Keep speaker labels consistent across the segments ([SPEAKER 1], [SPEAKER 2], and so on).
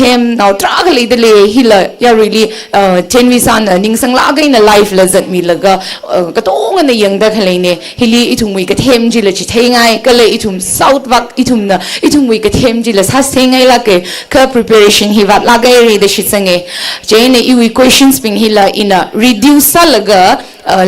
[SPEAKER 1] them now travel the le hila ya really TNVSA na ning sang la gain life la zat mi laga ka tong na yang da khalai ne hili itum wi ka them ji la chi thei ngai ka le itum south wak itum na itum wi ka them ji la sa thei ngai la ke ka preparation hi wat la gai re de shi sange jene I questions ping hila ina reduce laga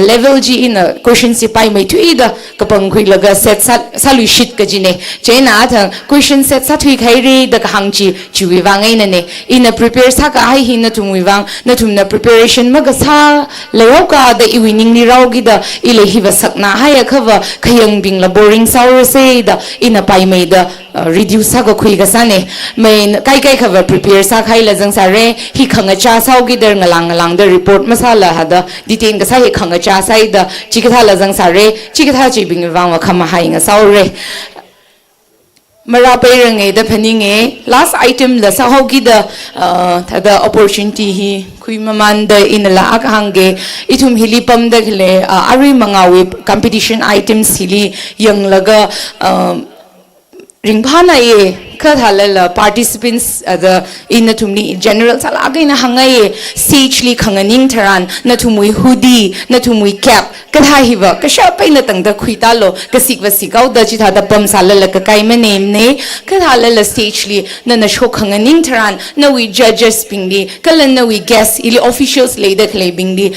[SPEAKER 1] level ji in a question si pai mai thui da kapang khui laga set salu shit ka jine chena thang question set sa thui khai re da hang chi chui wangai na ne in a prepare sa ka ai hin na tumwi wang na tum na preparation ma ga sa leo ka da winning ni rau gi da ile hi wa sakna ha ya khawa khayang bing la boring saur se da in a pai mai da reduce sa ko khui ga sa ne main kai kai khawa prepare sa khai la jang sa re hi khanga cha sau gi der ngalang da report masala ha da detail ga sa hi khanga cha sai da chikatha la jang sa re chikatha chi bing wang wa khama hai nga sau re mara pai rang e da phani nge last item la sa ho gi da the opportunity hi khui maman da in la ak hange ithum hili pam da khile ari mangawi competition items hili yang laga ringphana ye khathalala participants the in the tumni general sala gaina hangai sagely khanganing tharan na thumui hoodie na thumui cap katha hiwa ka sha pai na tang da khuita lo ka sikwa sikau da chi tha da pam salala ka kai me name ne khathalala sagely na sho khanganing tharan na we judges pingdi kalan na we guests ili officials leader claiming di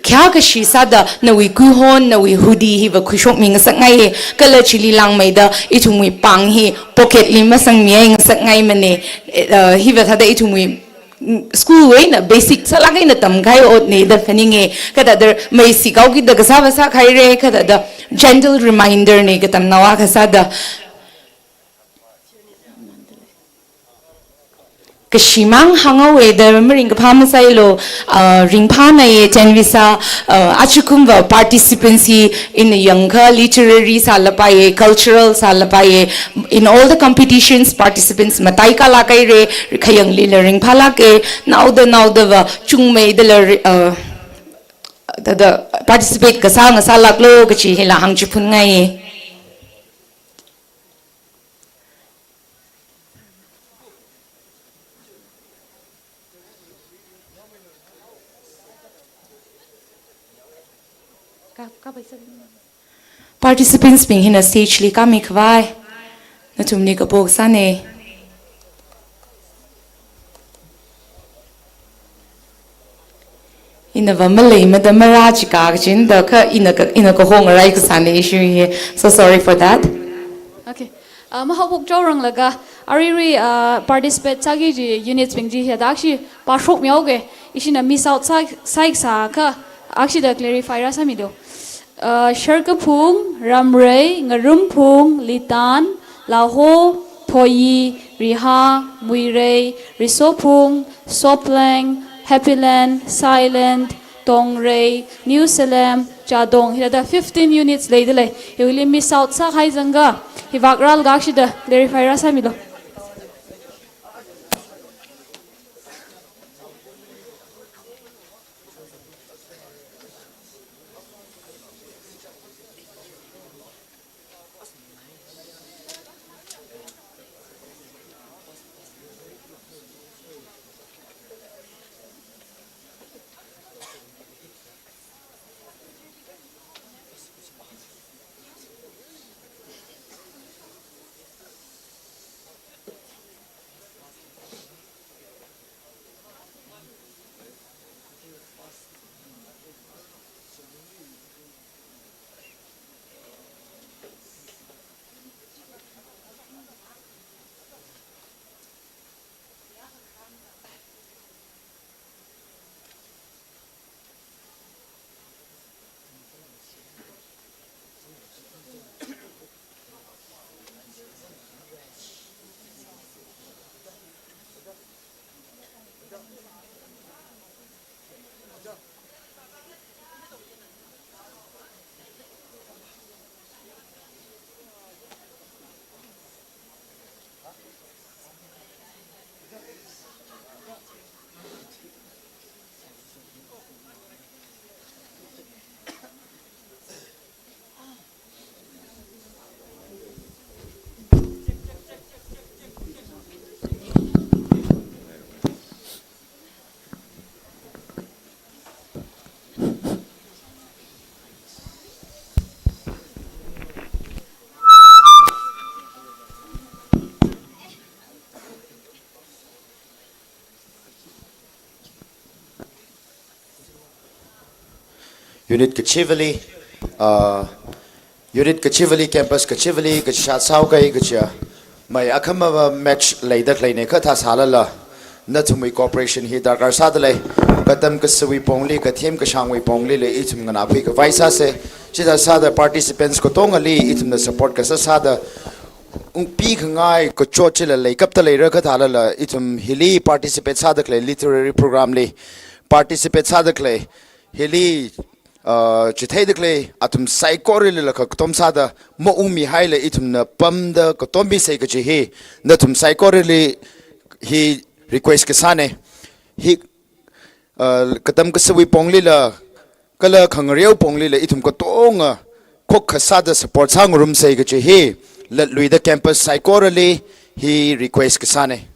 [SPEAKER 1] kya ka shi sa da na we ku hon na we hoodie hiwa khushok ming sa ngai kala chili lang mai da ithumui pang hi pocket lima sang miang sak ngai mane hi va thada ithumui school way na basic sala kai na tam kai ot ne da faninge kada der mai sikau gi da sa va sa khai re kada da gentle reminder ne ka tam nawa ka sa da Kashimang hangawe the ring pamasailo ringpana ye TNVSA achukumva participancy in younger literary salapaye cultural salapaye in all the competitions participants matai kala kai re khayang li ring phala ke now the chungmei the participate ka sang salak lo ka chi hila hang chupun ngai participants being in a stage li kami kwai na tumni ka pok sane in a vamale madamara chika jin da ka in a ko hong rai ka sane issue here so sorry for that
[SPEAKER 2] okay mahawuk jawrang laga ariri participate chagi ji units bing ji heda akshi pashok myoge ishina miss out sai sa ka akshi da clarify ra samido Sharkapung, Ramray, Ngarumpung, Litan, Laho, Toyi, Riha, Muire, Risopung, Soplang, Happyland, Silent, Dongray, New Salem, Jadong. Here are 15 units later. He will miss out sa Haizanga. He vakral gakshida, clarify rasamilo.
[SPEAKER 3] unit Kachivali, unit Kachivali campus Kachivali Kachat Saukai Kacha. My Akama match later Lane Katas Halala. Not to my corporation here, Dakar Sadale, Katam Kasawi Pongli, Katim Kashangwi Pongli, Itum Ganapi, Vaisase, Chita participants Kotonga Lee, Itum the support Kasasada. Peak Ngai, Kochochilla, Lake up the later Katalala, Itum Hili participates Sadakle, literary program Lee, participates Sadakle, Hili, Chitadakle, Atum Saikorilla, Kotom Sada, Moumi Haile, Itum the Pumda, Kotombi Sekachi, Natum Saikorili, he request Kasane, he Katam Kasawi Ponglila, Kala Kangareo Ponglila, Itum Kotonga, Kok Kasada supports Hangurum Sekachi. Let Louis the campus psychorally, he requests Kasane.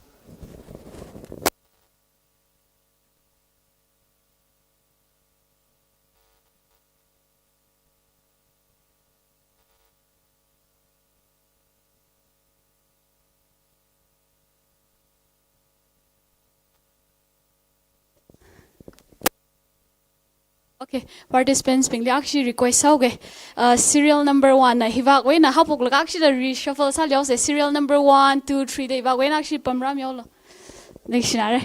[SPEAKER 2] Okay, participants being actually request sauge. Serial number 1 na hivak we na hapok lag actually reshuffle sa liao se serial number 1, 2, 3 de hivak we na actually pamram yolo. Dictionary.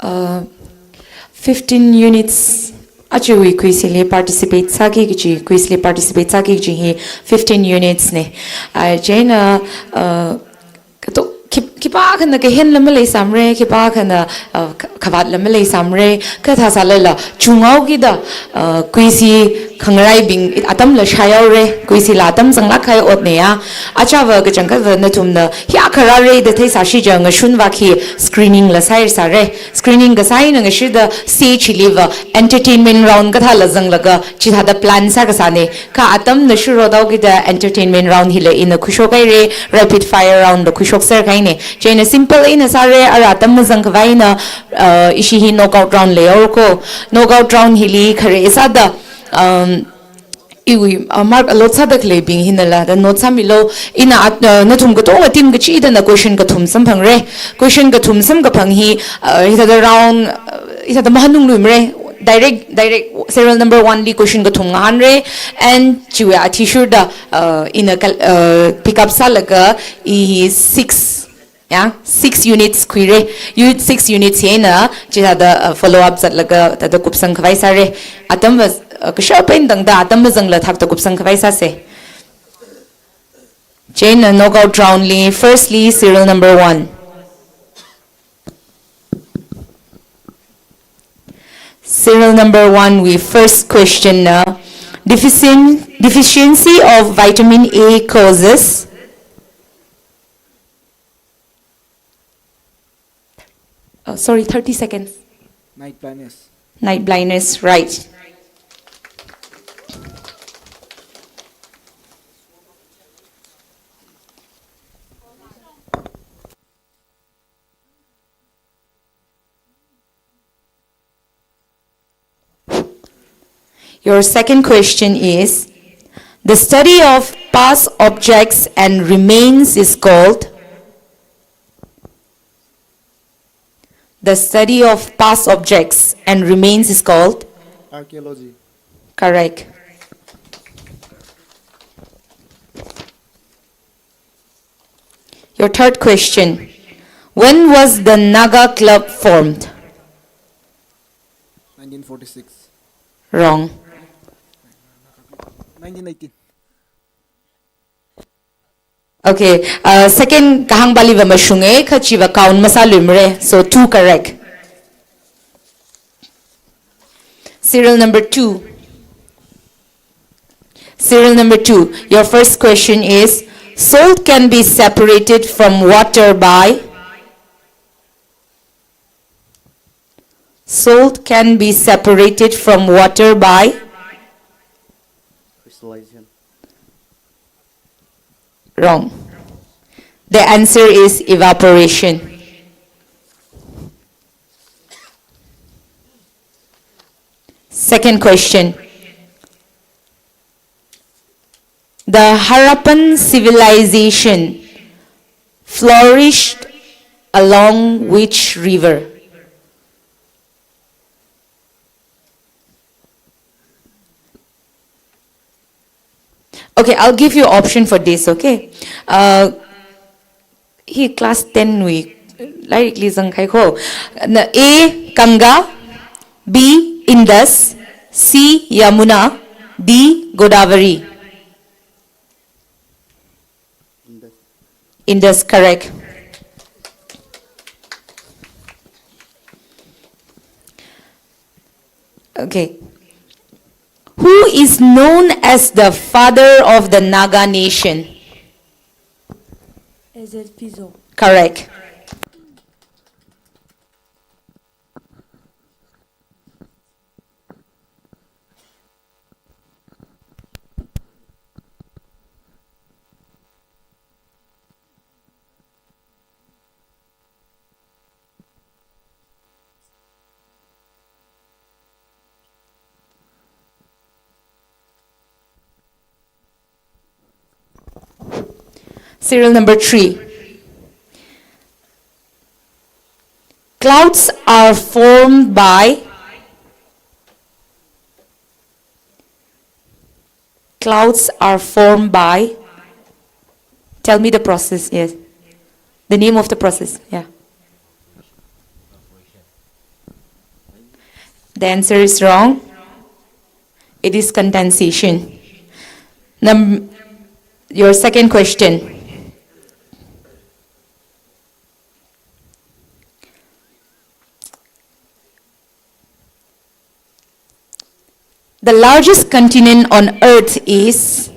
[SPEAKER 1] Uh, 15 units actually quizly participate sagi gi quizly participate sagi gi 15 units ne Jane to kipa khana ke hen lam le samre kipa khana khabat lam le samre ka tha salala chungau gi da quizly khangrai bing atam la shayau re quizly la atam sangla khai ot ne ya achawa ga jangka na tumna hya khara re de thai sashi jang shun wa khi screening la sai sa re screening ga sai na shi da stage live entertainment round ka tha la jang la ga chi tha da plan sa ga sa ne ka atam na shu ro daw gi da entertainment round hi le in khusho kai re rapid fire round da khushok sir kai ne chain simple in sa re ara atam jang ka vai na ishi hi knockout round le or ko knockout round hi li khare sa da iwi mark a lot sadak le bing hinala da not samilo ina na thum ko to team ga chi da na question ka thum sam phang re question ka thum sam ka phang hi ita da round ita da mahanung lu mre direct serial number 1 li question ka thum han re and chiwa t-shirt da in a pick up salaga is 6 yeah 6 units query you 6 units hena chida da follow up zatlaga da kupsang khwai sare atam was kusha pen dang da atam jang la thak ta kupsang khwai sa se chain knockout round li firstly serial number 1 serial number 1 we first question deficiency of vitamin A causes sorry 30 seconds night blindness right Your second question is, the study of past objects and remains is called? The study of past objects and remains is called?
[SPEAKER 4] Archaeology.
[SPEAKER 1] Correct. Your third question, when was the Naga club formed?
[SPEAKER 4] 1946.
[SPEAKER 1] Wrong.
[SPEAKER 4] 1918.
[SPEAKER 1] Okay, second kahang bali va mashunge khachiva kaun masalumre, so 2 correct. Serial number 2. Serial number 2. Your first question is, salt can be separated from water by? Salt can be separated from water by?
[SPEAKER 4] Crystallization.
[SPEAKER 1] Wrong. The answer is evaporation. Second question. The Harappan civilization flourished along which river? Okay, I'll give you option for this, okay? He class 10 week. Likely Zangkai Ko. A. Ganga, B. Indus, C. Yamuna, D. Godavari. Indus, correct. Okay. Who is known as the father of the Naga nation? Correct. Serial number 3. Clouds are formed by? Clouds are formed by? Tell me the process, yes. The name of the process, yeah. The answer is wrong. It is condensation. Your second question. The largest continent on earth is?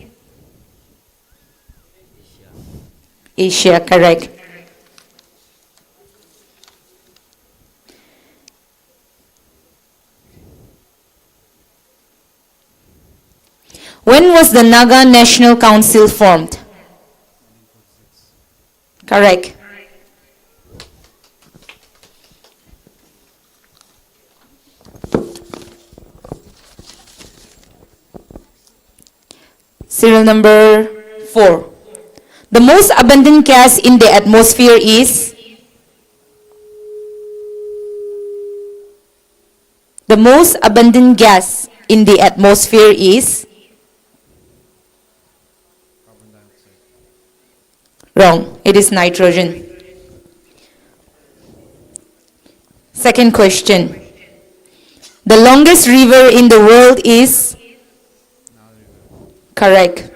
[SPEAKER 1] Asia, correct. When was the Naga National Council formed? Correct. Serial number 4. The most abundant gas in the atmosphere is? The most abundant gas in the atmosphere is? Wrong. It is nitrogen. Second question. The longest river in the world is? Correct.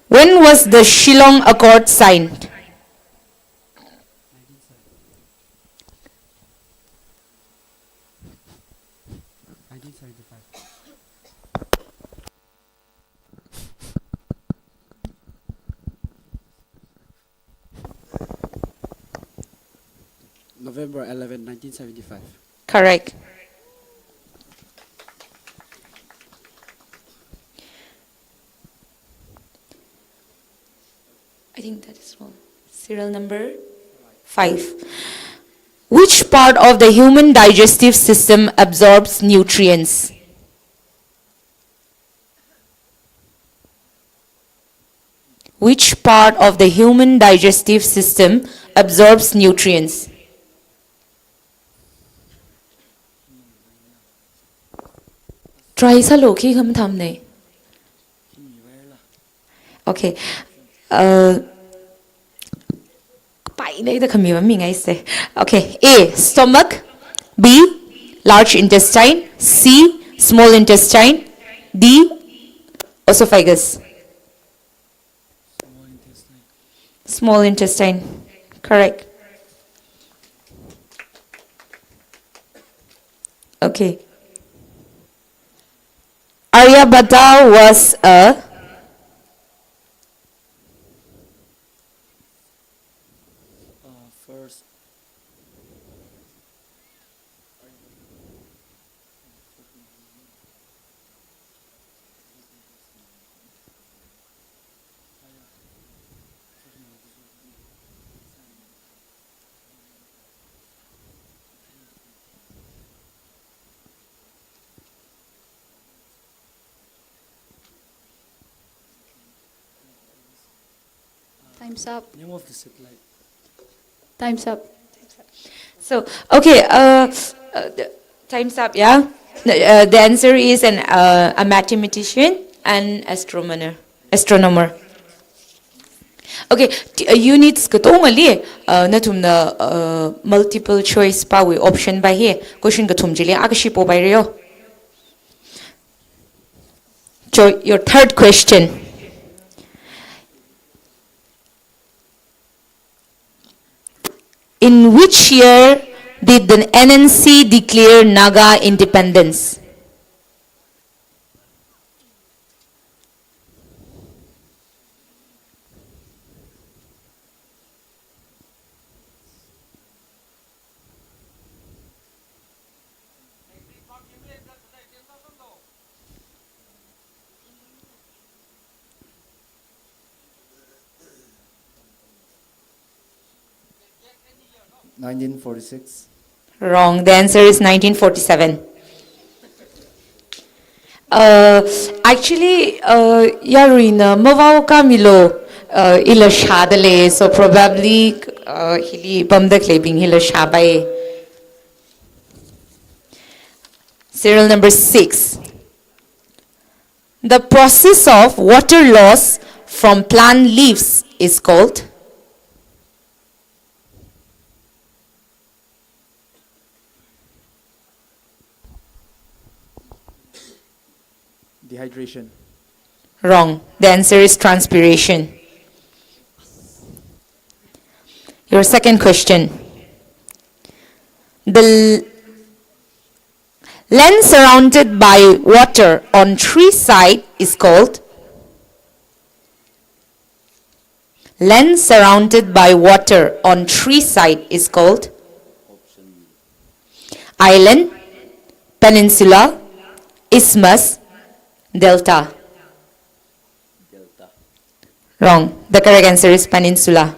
[SPEAKER 1] When was the Shillong Accord signed?
[SPEAKER 4] November 11, 1975.
[SPEAKER 1] Correct. I think that is wrong. Serial number 5. Which part of the human digestive system absorbs nutrients? Which part of the human digestive system absorbs nutrients? Try sa lo khi kham tham này. Okay. Okay. A. Stomach. B. Large intestine. C. Small intestine. D. Esophagus. Small intestine. Correct. Okay. Aryabhata was a
[SPEAKER 4] First,
[SPEAKER 2] Time's up.
[SPEAKER 4] name of the satellite.
[SPEAKER 2] Time's up.
[SPEAKER 1] so okay. Time's up. Yeah. The answer is a mathematician and astronomer. Okay, units katongali na tumna multiple choice pa we option by here. Question ka tumjili agashi po by rio. So your third question. In which year did the NNC declare Naga independence?
[SPEAKER 4] — 1946.
[SPEAKER 1] Wrong. The answer is 1947. Actually, Yarina, Mavao Camilo, ila shadale, so probably hili bamda claiming hila shabai. Serial number 6. The process of water loss from plant leaves is called
[SPEAKER 4] Dehydration.
[SPEAKER 1] wrong. The answer is transpiration. Your second question. The land surrounded by water on three sides is called land surrounded by water on three sides is called island, peninsula, isthmus, delta. Wrong. The correct answer is peninsula.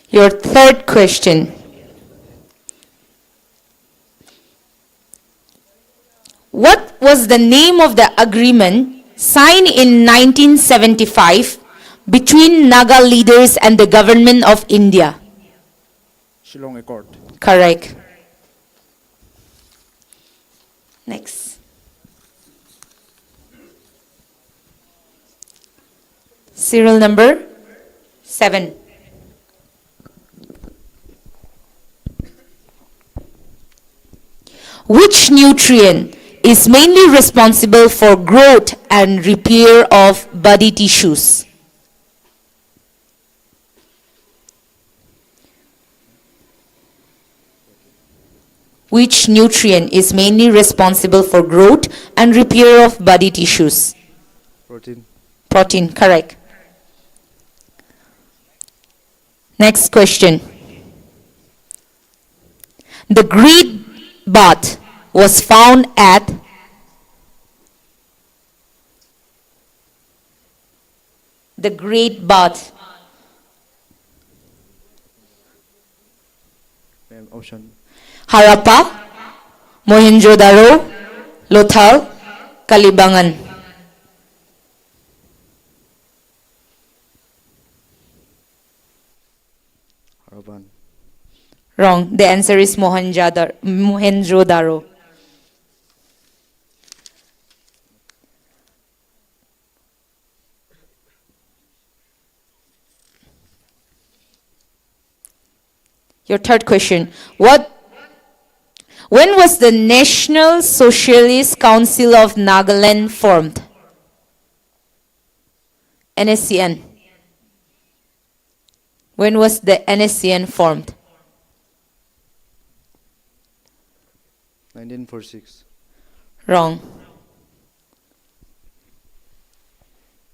[SPEAKER 1] Your third question. What was the name of the agreement signed in 1975 between Naga leaders and the government of India?
[SPEAKER 4] Shillong Accord.
[SPEAKER 1] Correct. Next. Serial number 7. Which nutrient is mainly responsible for growth and repair of body tissues? Which nutrient is mainly responsible for growth and repair of body tissues?
[SPEAKER 4] Protein.
[SPEAKER 1] Protein, correct. Next question. The Great Bath was found at the Great Bath.
[SPEAKER 4] Ocean.
[SPEAKER 1] Harappa, Mohenjo-daro, Lothal, Kalibangan.
[SPEAKER 4] Harappan.
[SPEAKER 1] Wrong. The answer is Mohenjo-daro. Your third question. When was the National Socialist Council of Nagaland formed? NSCN. When was the NSCN formed?
[SPEAKER 4] 1946.
[SPEAKER 1] Wrong.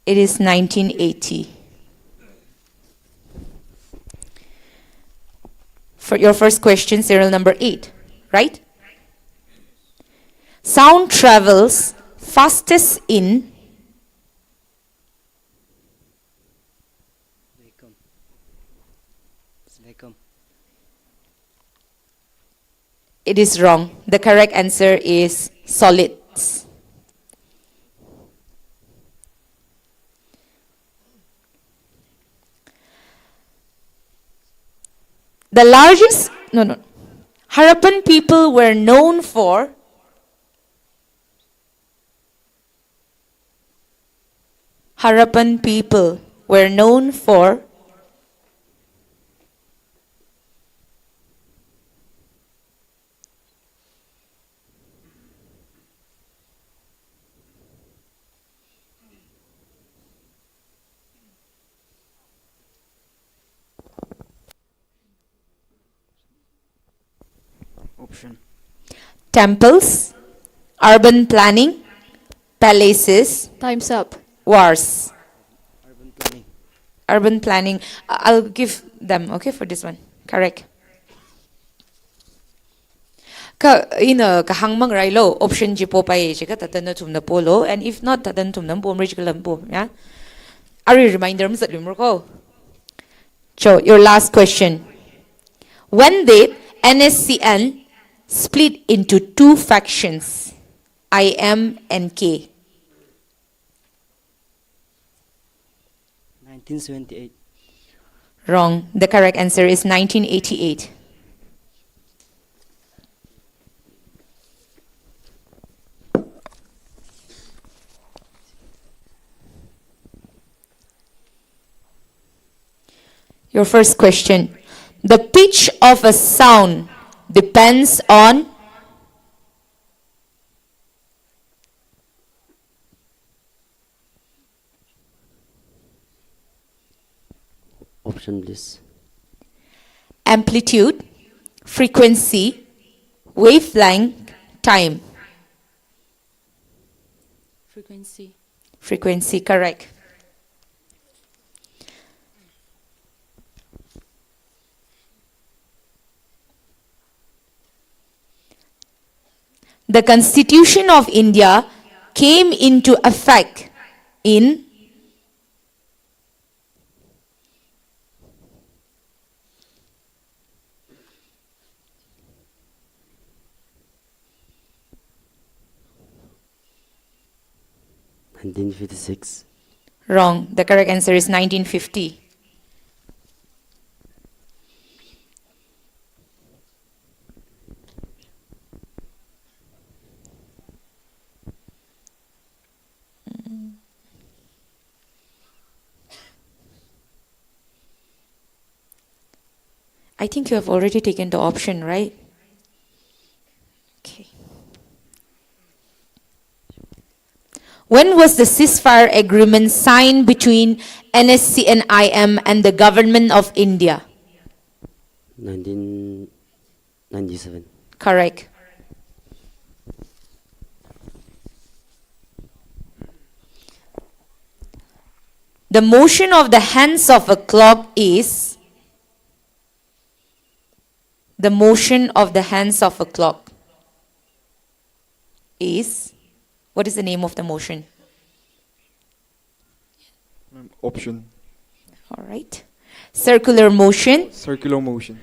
[SPEAKER 1] It is 1980. For your first question, serial number 8, right? Sound travels fastest in It is wrong. The correct answer is solids. The largest, no. Harappan people were known for Harappan people were known for
[SPEAKER 4] Option.
[SPEAKER 1] temples, urban planning, palaces,
[SPEAKER 2] Time's up.
[SPEAKER 1] wars.
[SPEAKER 4] Urban planning.
[SPEAKER 1] Urban planning. I'll give them, okay, for this one. Correct. Ina kahangmang railo option jipo pa chika tatana tumna polo, and if not tatan tumna pom rich kalampo, yeah. Are you reminder msat lumurko? So your last question. When did NSCN split into two factions, IM and K?
[SPEAKER 5] 1978.
[SPEAKER 1] Wrong. The correct answer is 1988. Your first question. The pitch of a sound depends on
[SPEAKER 5] Option, please.
[SPEAKER 1] amplitude, frequency, wavelength, time.
[SPEAKER 2] Frequency.
[SPEAKER 1] Frequency, correct. The Constitution of India came into effect in
[SPEAKER 5] And 1956.
[SPEAKER 1] Wrong. The correct answer is 1950. I think you have already taken the option, right? Okay. When was the ceasefire agreement signed between NSC and IM and the government of India?
[SPEAKER 5] 1997.
[SPEAKER 1] Correct. The motion of the hands of a clock is the motion of the hands of a clock is what is the name of the motion?
[SPEAKER 4] Option.
[SPEAKER 1] All right. Circular motion.
[SPEAKER 4] Circular motion.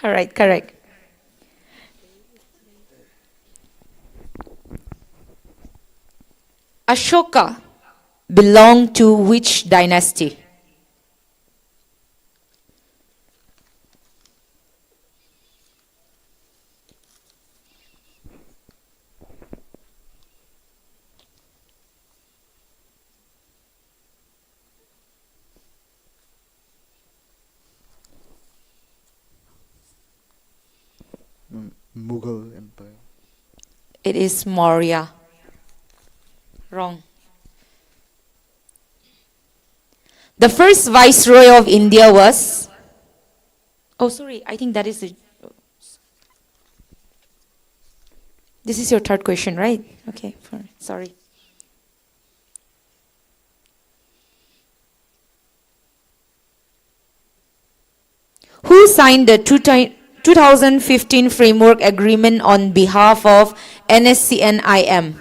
[SPEAKER 1] All right, correct. Ashoka belonged to which dynasty?
[SPEAKER 4] Mughal Empire.
[SPEAKER 1] It is Maurya. Wrong. The first viceroy of India was. Oh, sorry. I think that is This is your third question, right? Okay, sorry. Who signed the 2015 Framework Agreement on behalf of NSCNIM?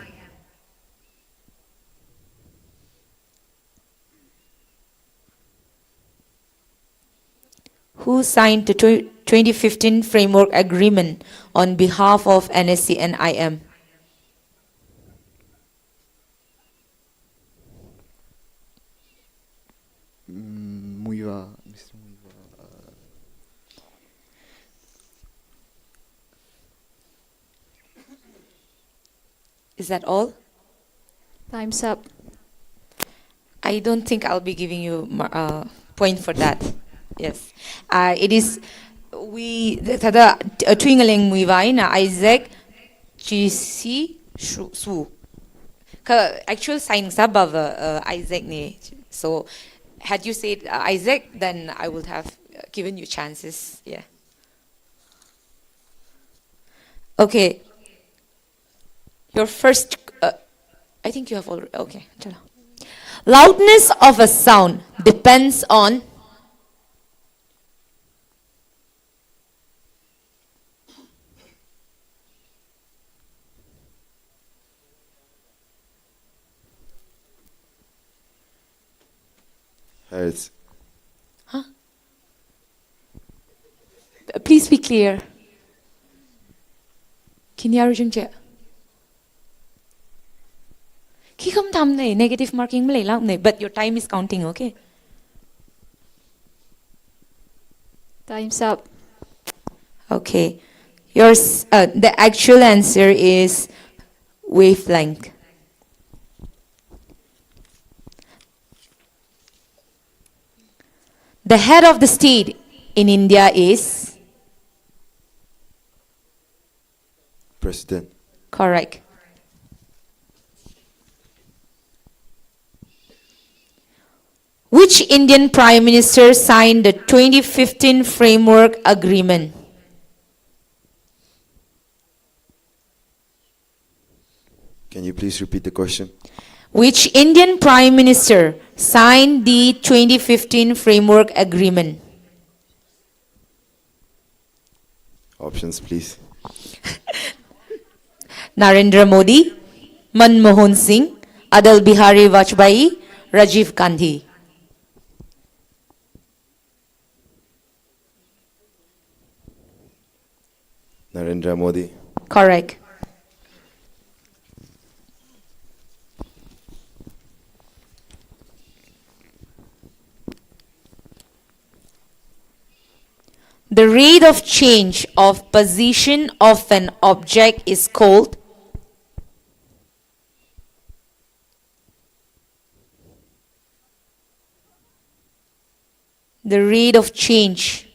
[SPEAKER 1] Who signed the 2015 Framework Agreement on behalf of NSCNIM?
[SPEAKER 4] Muiva, Mr. Muiva.
[SPEAKER 1] Is that all?
[SPEAKER 2] Time's up.
[SPEAKER 1] I don't think I'll be giving you point for that. Yes, it is. We tada twingaling muivai na Isaac GC Su. Actual sign above Isaac ne. So, had you said Isaac, then I would have given you chances. Yeah. Okay. Your first. I think you have already. Okay. Chalo. Loudness of a sound depends on.
[SPEAKER 3] Hertz.
[SPEAKER 1] Huh? Please be clear. Kinyarujungche. Kikom tam ne negative marking malay lang ne, but your time is counting, okay?
[SPEAKER 2] Time's up.
[SPEAKER 1] Okay. Yours the actual answer is wavelength. The head of the state in India is
[SPEAKER 3] President.
[SPEAKER 1] correct. Which Indian Prime Minister signed the 2015 Framework Agreement?
[SPEAKER 3] Can you please repeat the question?
[SPEAKER 1] Which Indian Prime Minister signed the 2015 Framework Agreement?
[SPEAKER 3] Options, please.
[SPEAKER 1] Narendra Modi, Manmohan Singh, Atal Bihari Vajpayee, Rajiv Gandhi.
[SPEAKER 3] Narendra Modi.
[SPEAKER 1] Correct. The rate of change of position of an object is called the rate of change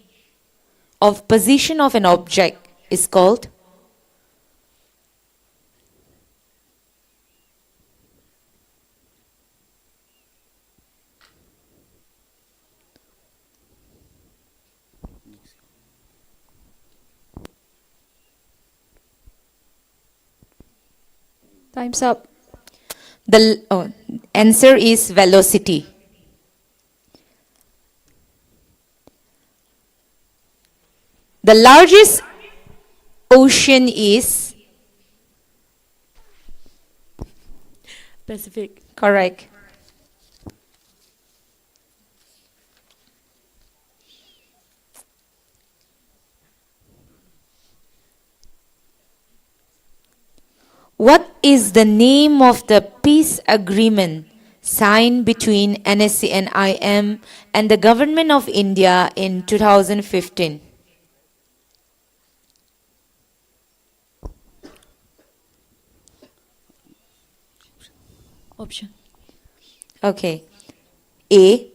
[SPEAKER 1] of position of an object is called
[SPEAKER 2] Time's up.
[SPEAKER 1] the answer is velocity. The largest ocean is Pacific. Correct. What is the name of the peace agreement signed between NSCNIM and the Government of India in 2015?
[SPEAKER 2] Option.
[SPEAKER 1] Okay. A.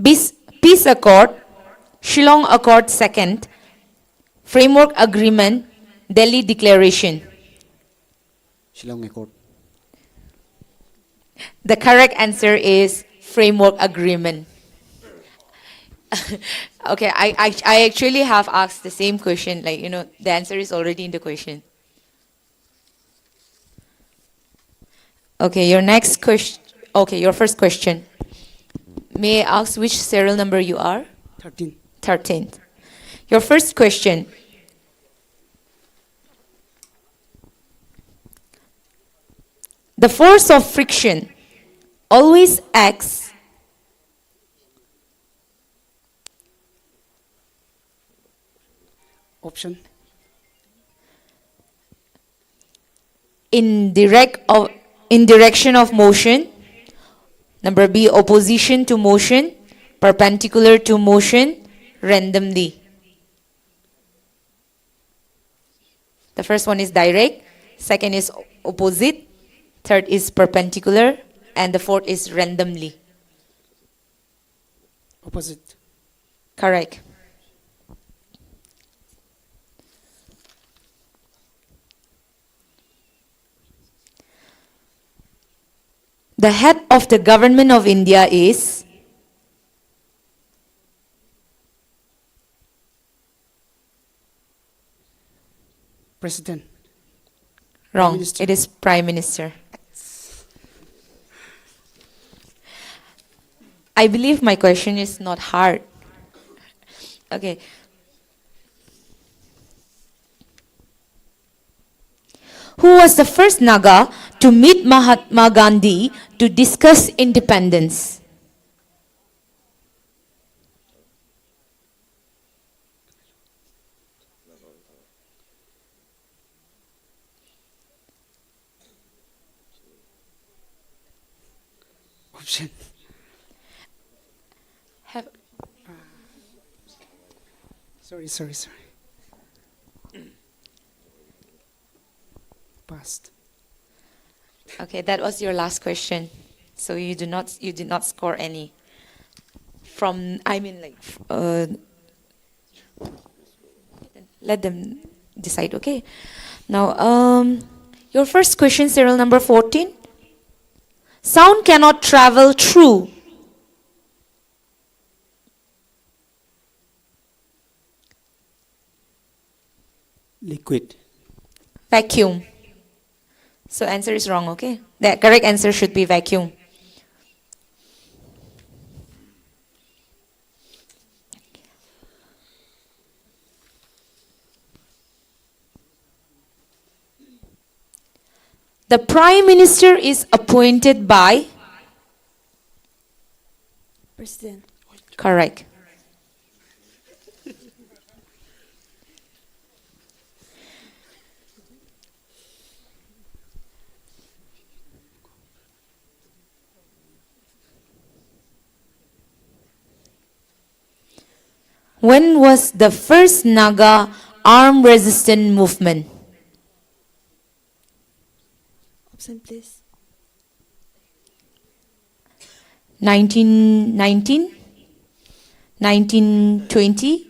[SPEAKER 1] Peace Accord, Shillong Accord Second, Framework Agreement, Delhi Declaration.
[SPEAKER 5] Shillong Accord.
[SPEAKER 1] The correct answer is Framework Agreement. Okay, I actually have asked the same question, like, the answer is already in the question. Okay, your next question. Okay, your first question. May I ask which serial number you are?
[SPEAKER 5] 13.
[SPEAKER 1] 13th. Your first question. The force of friction always acts
[SPEAKER 5] Option.
[SPEAKER 1] in direction of motion. Number B, opposition to motion, perpendicular to motion, randomly. The first one is direct, second is opposite, third is perpendicular, and the fourth is randomly.
[SPEAKER 5] Opposite.
[SPEAKER 1] Correct. The head of the government of India is
[SPEAKER 5] President.
[SPEAKER 1] wrong.
[SPEAKER 5] Minister.
[SPEAKER 1] It is Prime Minister. I believe my question is not hard. Okay. Who was the first Naga to meet Mahatma Gandhi to discuss independence?
[SPEAKER 5] Option.
[SPEAKER 1] Have,
[SPEAKER 5] Sorry. Past.
[SPEAKER 1] okay, that was your last question. So you did not score any. Let them decide, okay? Now, your first question, serial number 14. Sound cannot travel through
[SPEAKER 5] Liquid.
[SPEAKER 1] vacuum. So answer is wrong, okay? The correct answer should be vacuum. The Prime Minister is appointed by?
[SPEAKER 6] President.
[SPEAKER 1] Correct. When was the first Naga armed resistance movement?
[SPEAKER 6] Option, please.
[SPEAKER 1] 1919, 1920,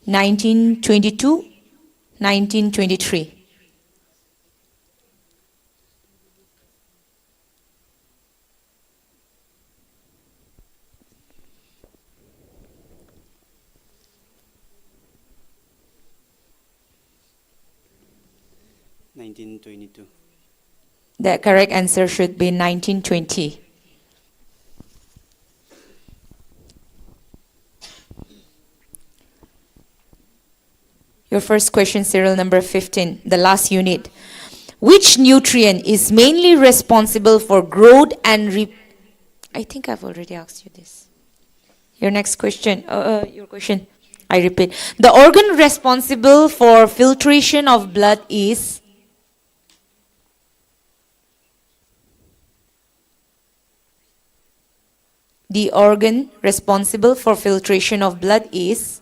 [SPEAKER 1] 1922, 1923. The correct answer should be 1920. Your first question, serial number 15, the last unit. Which nutrient is mainly responsible for growth and I think I've already asked you this. Your next question, your question, I repeat. The organ responsible for filtration of blood is? The organ responsible for filtration of blood is?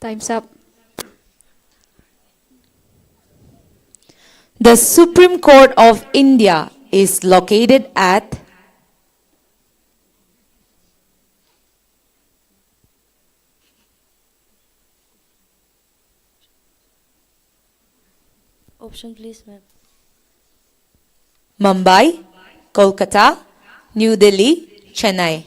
[SPEAKER 2] Time's up.
[SPEAKER 1] The Supreme Court of India is located at?
[SPEAKER 6] Option please, ma'am.
[SPEAKER 1] Mumbai, Kolkata, New Delhi, Chennai.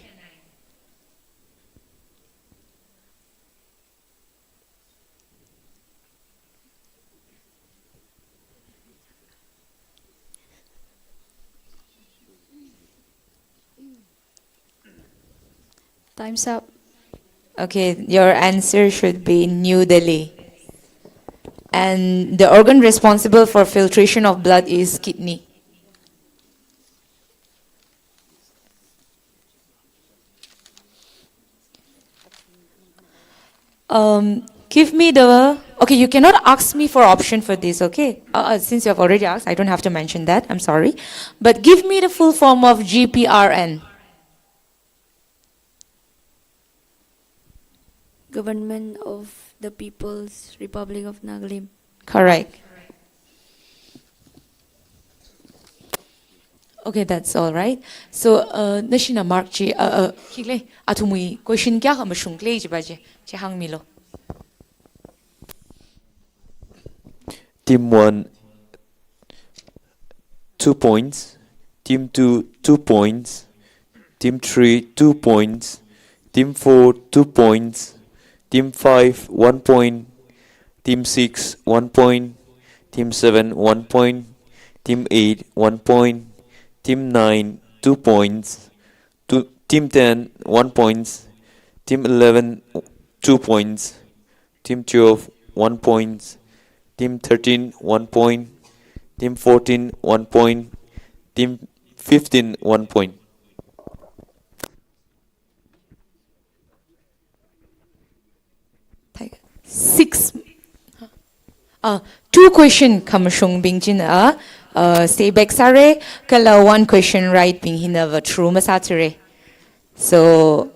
[SPEAKER 2] Time's up.
[SPEAKER 1] Okay, your answer should be New Delhi. And the organ responsible for filtration of blood is kidney. Give me the, okay, you cannot ask me for option for this, okay? Since you have already asked, I don't have to mention that, I'm sorry. But give me the full form of GPRN.
[SPEAKER 6] Government of the People's Republic of Nagaland.
[SPEAKER 1] Correct. Okay, that's all right. So, nashina mark chi kile atumui question kya ka mashung klei ji baje che hang milo.
[SPEAKER 7] Team 1, 2 points. Team 2, 2 points. Team 3, 2 points. Team 4, 2 points. Team 5, 1 point. Team 6, 1 point. Team 7, 1 point. Team 8, 1 point. Team 9, 2 points. Team 10, 1 point. Team 11, 2 points. Team 12, 1 point. Team 13, 1 point. Team 14, 1 point. Team 15, 1 point.
[SPEAKER 1] Six. Two question kamashung bingjin stay back sare kala one question right bing hinava true masatare. So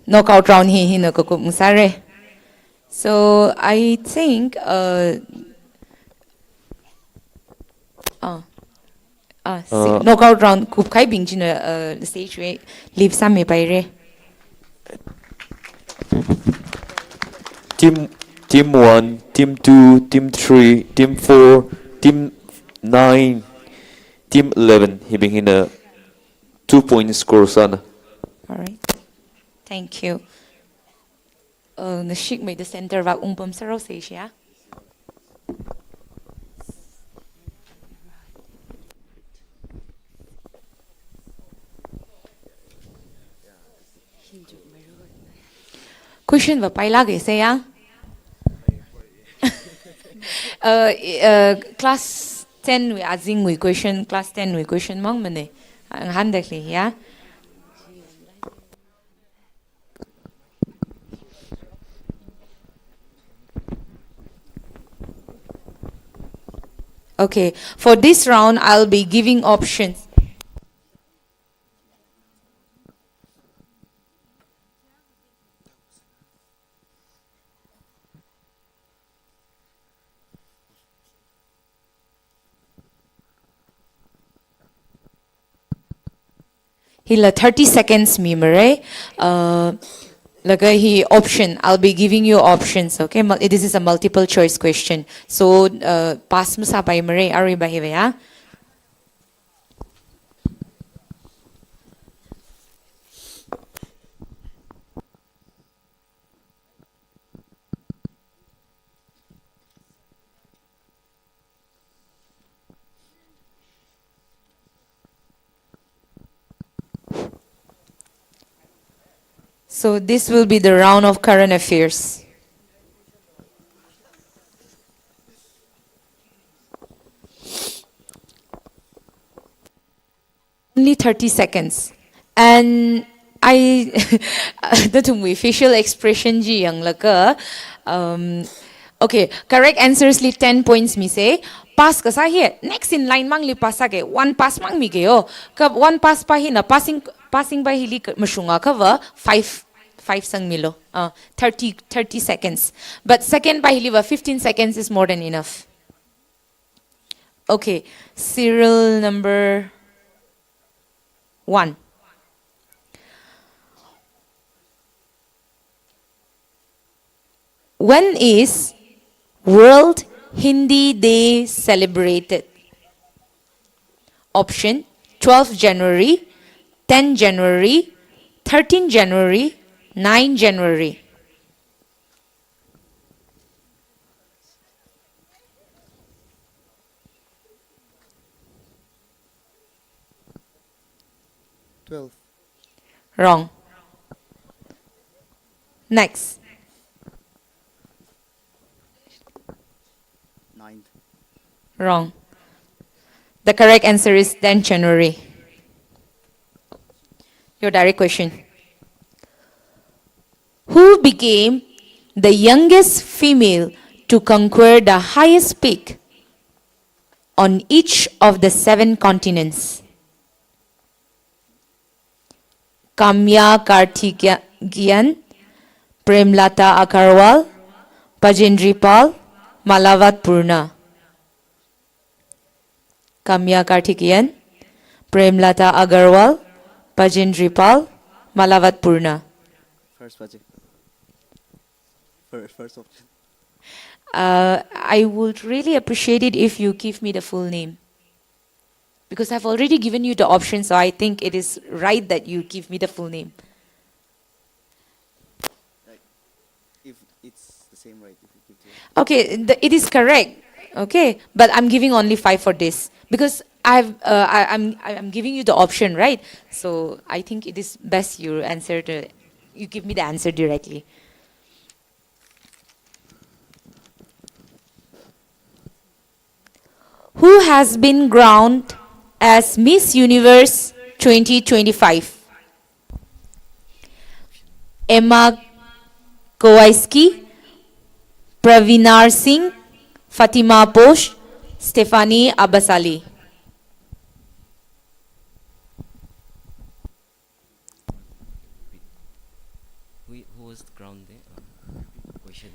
[SPEAKER 1] knockout round hi hina ko musare. So I think knockout round kup kai bingjin stage way leave some me by
[SPEAKER 7] Team 1, Team 2, Team 3, Team 4, Team 9, Team 11. Hibing hina 2 point score sana.
[SPEAKER 1] All right. Thank you. Nashik may the center of umpam saro ya. Question va paila ge se ya. Class 10 we azing we question class 10 we question mang mane ang handakli ya. Okay, for this round I'll be giving options. Hila 30 seconds memory. Laga hi option. I'll be giving you options. Okay, this is a multiple choice question. So pass mo sa bay mare ari ba ya. So this will be the round of current affairs. Only 30 seconds. And I the facial expression ji yang laka. Okay, correct answers li 10 points mi say. Pass ka sa here. Next in line mang li pass age. One pass mang mi geyo. Kab one pass pa hi na passing by hili masyunga cover 5 sang milo. 30 seconds. But second by hili 15 seconds is more than enough. Okay, serial number 1. When is World Hindi Day celebrated? Option 12 January, 10 January, 13 January, 9 January.
[SPEAKER 4] Twelve.
[SPEAKER 1] Wrong. Next.
[SPEAKER 4] Ninth.
[SPEAKER 1] Wrong. The correct answer is 10 January. Your direct question. Who became the youngest female to conquer the highest peak on each of the 7 continents? Kamya Karthikeyan, Premlata Agarwal, Bajendri Pal, Malavat Purna. Kamya Karthikeyan, Premlata Agarwal, Bajendri Pal, Malavat Purna.
[SPEAKER 4] First budget. First option.
[SPEAKER 1] I would really appreciate it if you give me the full name. Because I've already given you the option, so I think it is right that you give me the full name.
[SPEAKER 4] If it's the same, right? If you give to
[SPEAKER 1] Okay, it is correct. Okay, but I'm giving only 5 for this because I'm giving you the option, right? So I think it is best you give me the answer directly. Who has been crowned as Miss Universe 2025? Emma Kowalski, Pravinar Singh, Fatima Posh, Stephanie Abbasali.
[SPEAKER 8] Who was the ground there? Question.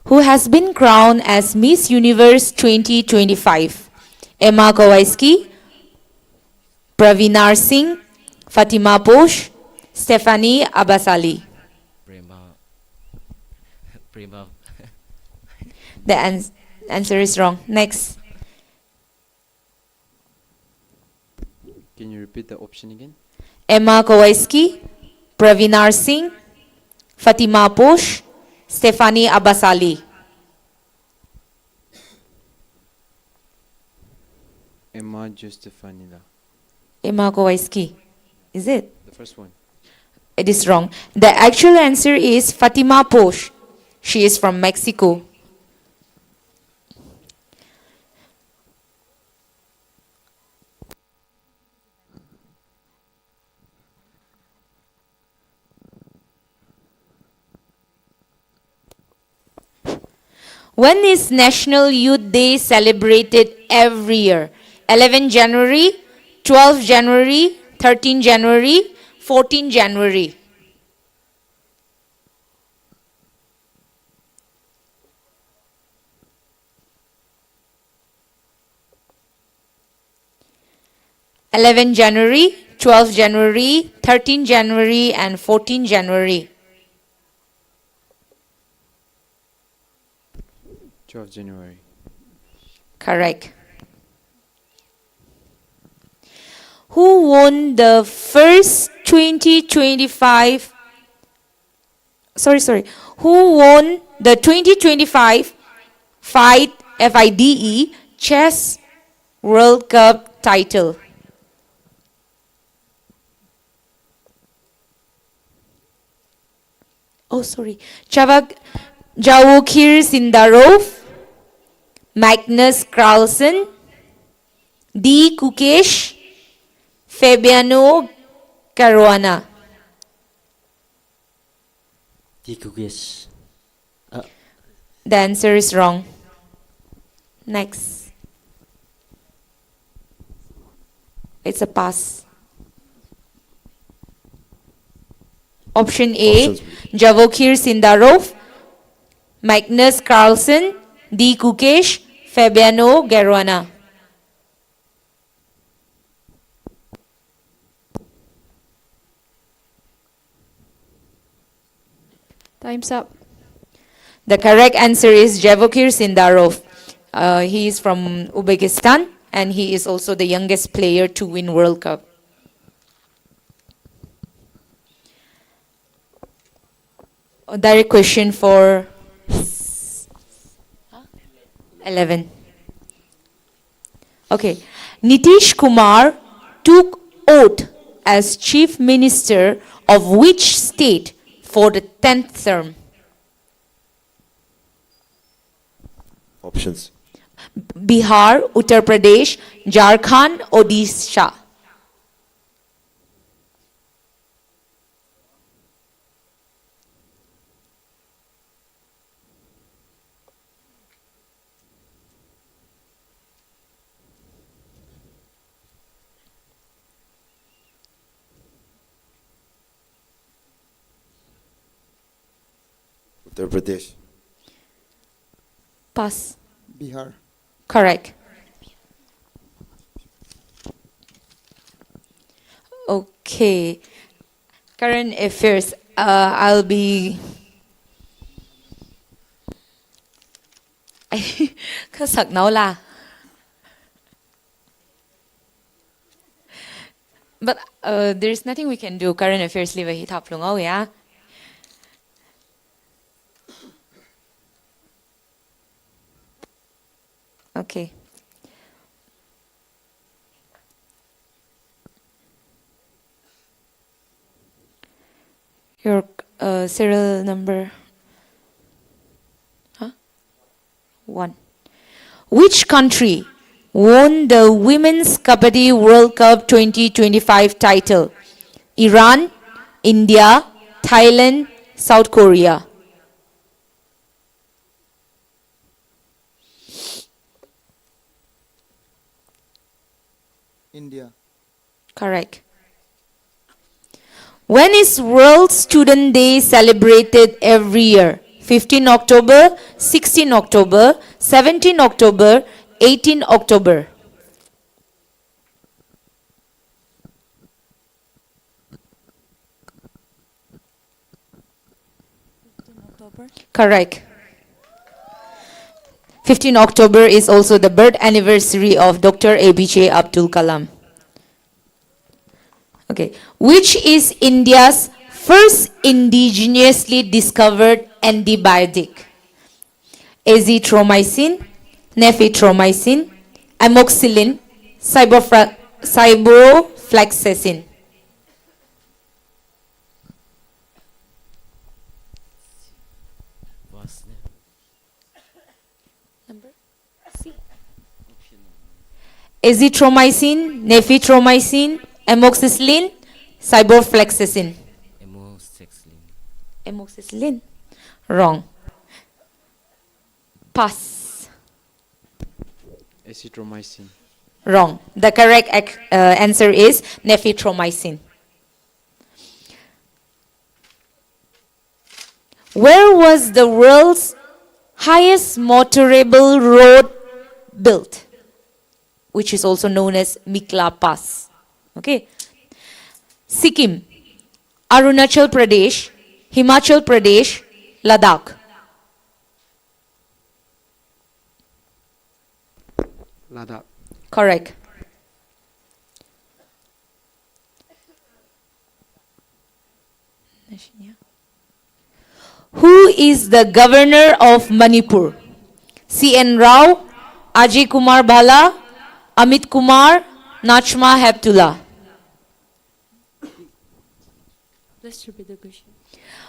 [SPEAKER 1] Who has been crowned as Miss Universe 2025? Emma Kowalski, Pravinar Singh, Fatima Posh, Stephanie Abbasali.
[SPEAKER 8] Prema.
[SPEAKER 1] The answer is wrong. Next.
[SPEAKER 9] Can you repeat the option again?
[SPEAKER 1] Emma Kowalski, Pravinar Singh, Fatima Posh, Stephanie Abbasali.
[SPEAKER 9] Emma Justifanila.
[SPEAKER 1] Emma Kowalski. Is it?
[SPEAKER 9] The first one.
[SPEAKER 1] It is wrong. The actual answer is Fatima Posh. She is from Mexico. When is National Youth Day celebrated every year? 11 January, 12 January, 13 January, 14 January. January, 12 January, 13 January, and 14 January.
[SPEAKER 9] 12 January.
[SPEAKER 1] Correct. Who won the first 2025? Who won the 2025 FIDE Chess World Cup title? Jawokir Sindarov, Magnus Carlsen, D. Kukesh, Fabiano Caruana.
[SPEAKER 8] Tikuges.
[SPEAKER 1] The answer is wrong. Next. It's a pass. Option A, Javokir Sindarov, Magnus Carlsen, D. Kukesh, Fabiano Caruana.
[SPEAKER 2] Time's up.
[SPEAKER 1] The correct answer is Javokir Sindarov. He is from Uzbekistan and he is also the youngest player to win World Cup. A direct question for 11. Okay. Nitish Kumar took oath as Chief Minister of which state for the 10th term?
[SPEAKER 10] Options.
[SPEAKER 1] Bihar, Uttar Pradesh, Jharkhand, Odisha.
[SPEAKER 10] Uttar Pradesh.
[SPEAKER 1] Pass.
[SPEAKER 4] Bihar.
[SPEAKER 1] Correct. Okay. Current affairs. I'll be. Khá sặc nấu là. But there's nothing we can do. Current affairs live hit up long. Oh yeah. Okay. Your serial number. Huh? 1. Which country won the Women's Kabaddi World Cup 2025 title? Iran, India, Thailand, South Korea.
[SPEAKER 4] India.
[SPEAKER 1] Correct. When is World Student Day celebrated every year? 15 October, 16 October, 17 October, 18 October. Correct. 15 October is also the birth anniversary of Dr. APJ Abdul Kalam. Okay. Which is India's first indigenously discovered antibiotic? Azithromycin, nephritomycin, amoxicillin, ciprofloxacin.
[SPEAKER 8] Was
[SPEAKER 1] Number C. Azithromycin, nephritomycin, amoxicillin, ciprofloxacin.
[SPEAKER 8] Amoxicillin.
[SPEAKER 1] Amoxicillin. Wrong. Pass.
[SPEAKER 9] Azithromycin.
[SPEAKER 1] Wrong. The correct answer is nephritomycin. Where was the world's highest motorable road built? Which is also known as Mikla Pass. Okay. Sikkim, Arunachal Pradesh, Himachal Pradesh, Ladakh.
[SPEAKER 5] Ladakh.
[SPEAKER 1] Correct. Who is the governor of Manipur? C.N. Rao, Ajay Kumar Bhala, Amit Kumar, Nachma Heptullah.
[SPEAKER 6] Let's repeat the question.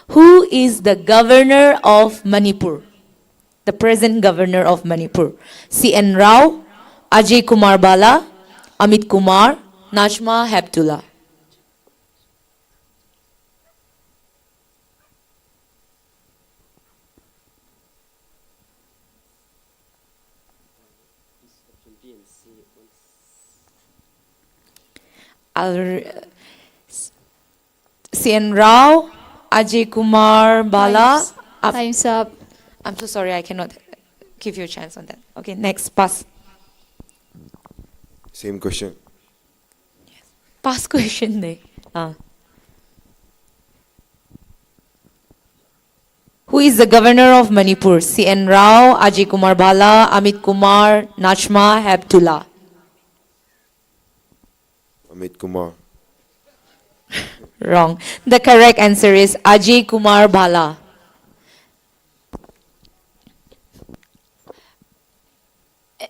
[SPEAKER 1] Who is the governor of Manipur? The present governor of Manipur. C.N. Rao, Ajay Kumar Bhala, Amit Kumar, Nachma Heptullah. C.N. Rao, Ajay Kumar Bhala.
[SPEAKER 2] Time's up.
[SPEAKER 1] I'm so sorry, I cannot give you a chance on that. Okay, next, pass.
[SPEAKER 10] Same question.
[SPEAKER 1] Pass question. Who is the governor of Manipur? C.N. Rao, Ajay Kumar Bala, Amit Kumar, Nachma Hebtullah.
[SPEAKER 10] Amit Kumar.
[SPEAKER 1] Wrong. The correct answer is Ajay Kumar Bala.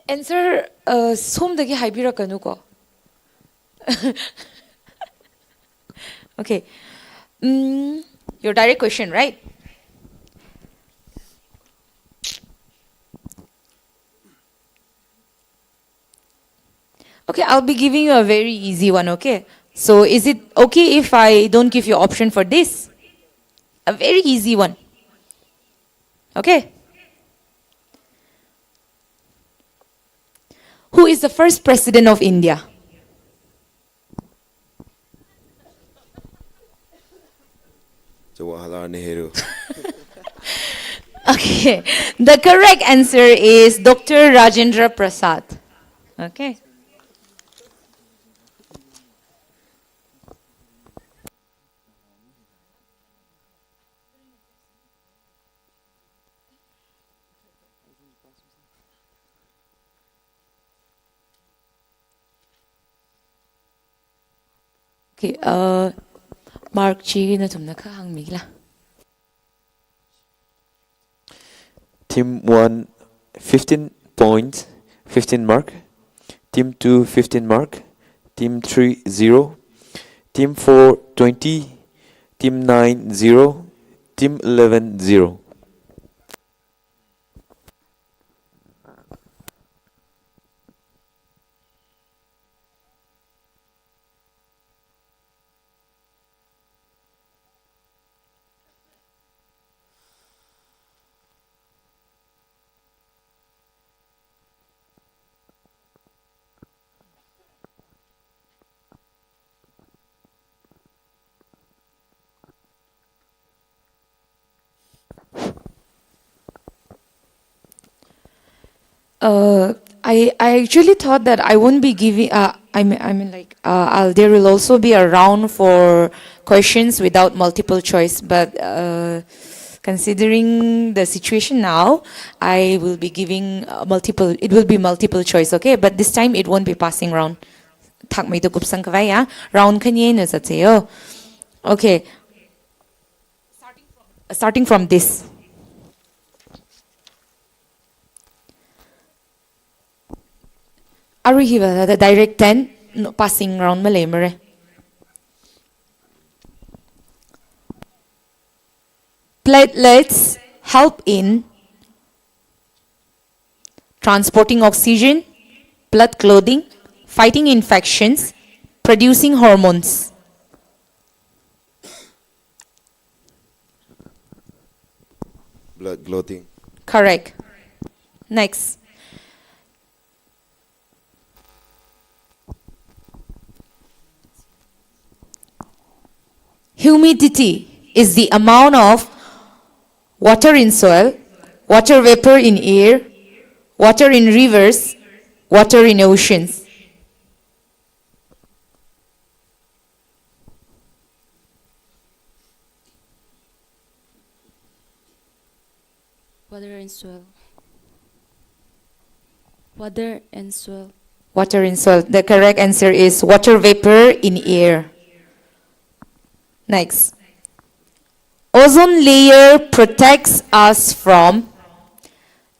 [SPEAKER 1] Answer somdagi haibirakanu ko. Okay. Your direct question, right? Okay, I'll be giving you a very easy one, okay? So is it okay if I don't give you option for this? A very easy one. Okay? Who is the first president of India?
[SPEAKER 10] Jawaharlal Nehru.
[SPEAKER 1] Okay, the correct answer is Dr. Rajendra Prasad. Okay. Okay, Mark Chi na tumna ka hang migla.
[SPEAKER 7] Team 1 15 points, 15 mark. Team 2 15 mark. Team 3 0. Team 4 20. Team 9 0. Team 11 0.
[SPEAKER 1] I actually thought that I won't be giving. There will also be a round for questions without multiple choice. But considering the situation now, I will be giving multiple. It will be multiple choice, okay? But this time it won't be passing round. Thak may to kupsang kawai ya. Round kanye na sa tayo. Okay. Starting from this. Aruhiva, the direct 10, no, passing round malemere. Platelets help in transporting oxygen, blood clotting, fighting infections, producing hormones.
[SPEAKER 10] Blood clotting.
[SPEAKER 1] Correct. Next. Humidity is the amount of water in soil, water vapor in air, water in rivers, water in oceans.
[SPEAKER 6] Water and soil. Water and soil.
[SPEAKER 1] Water in soil. The correct answer is water vapor in air. Next. Ozone layer protects us from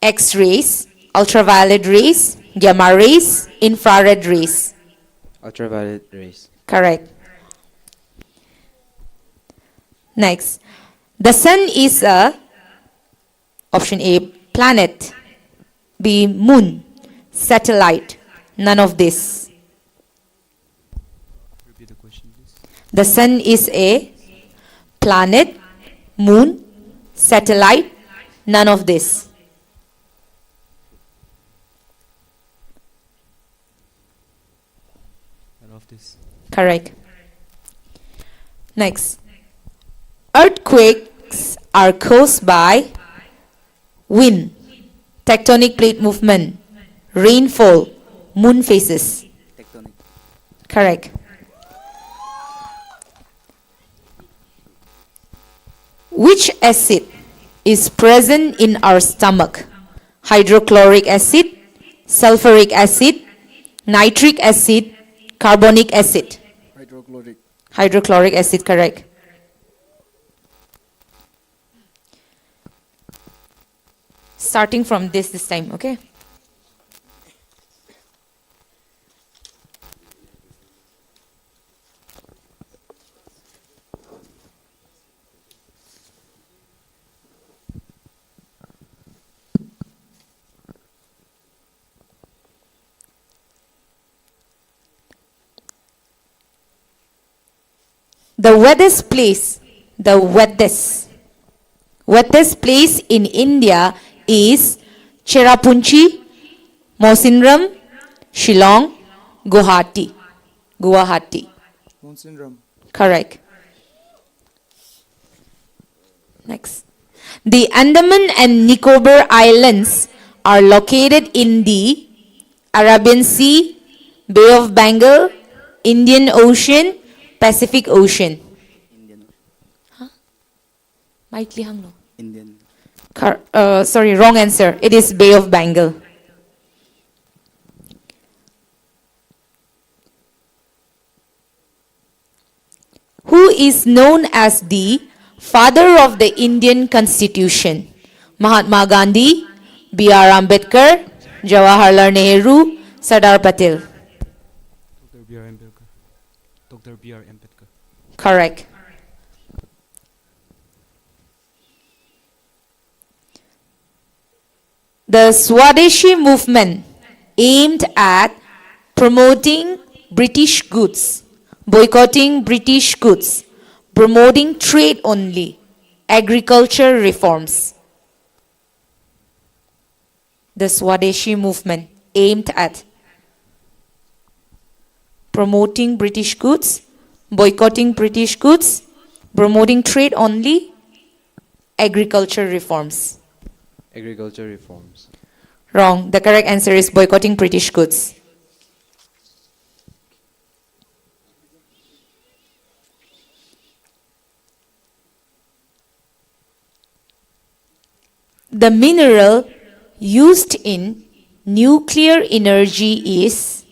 [SPEAKER 1] X-rays, ultraviolet rays, gamma rays, infrared rays.
[SPEAKER 9] Ultraviolet rays.
[SPEAKER 1] Correct. Next. The sun is a, option A, planet, B, moon, satellite, none of this.
[SPEAKER 9] Repeat the question, please.
[SPEAKER 1] The sun is a planet, moon, satellite, none of this.
[SPEAKER 8] None of this.
[SPEAKER 1] Correct. Next. Earthquakes are caused by wind, tectonic plate movement, rainfall, moon phases.
[SPEAKER 4] Tectonic.
[SPEAKER 1] Correct. Which acid is present in our stomach? Hydrochloric acid, sulfuric acid, nitric acid, carbonic acid.
[SPEAKER 4] Hydrochloric.
[SPEAKER 1] Hydrochloric acid, correct. Starting from this time, okay? The wettest place in India is Cherrapunchi, Mawsynram, Shillong, Guwahati.
[SPEAKER 4] Syndrome.
[SPEAKER 1] Correct. Next. The Andaman and Nicobar Islands are located in the Arabian Sea, Bay of Bengal, Indian Ocean, Pacific Ocean.
[SPEAKER 4] Indian.
[SPEAKER 1] Indian. Sorry, wrong answer. It is Bay of Bengal. Who is known as the father of the Indian Constitution? Mahatma Gandhi, B.R. Ambedkar, Jawaharlal Nehru, Sardar Patel.
[SPEAKER 9] Dr. B.R. Ambedkar.
[SPEAKER 1] Correct. The Swadeshi movement aimed at promoting British goods, boycotting British goods, promoting trade only, agriculture reforms. The Swadeshi movement aimed at promoting British goods, boycotting British goods, promoting trade only, agriculture reforms.
[SPEAKER 9] Agriculture reforms.
[SPEAKER 1] Wrong. The correct answer is boycotting British goods. The mineral used in nuclear energy is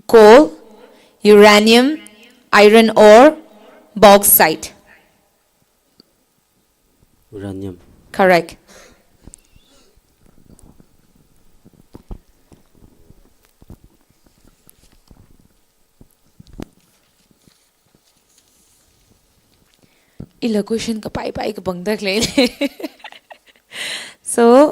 [SPEAKER 1] coal, uranium, iron ore, bauxite.
[SPEAKER 9] Uranium.
[SPEAKER 1] Correct. Ila question ka pai ka bangdak le. So,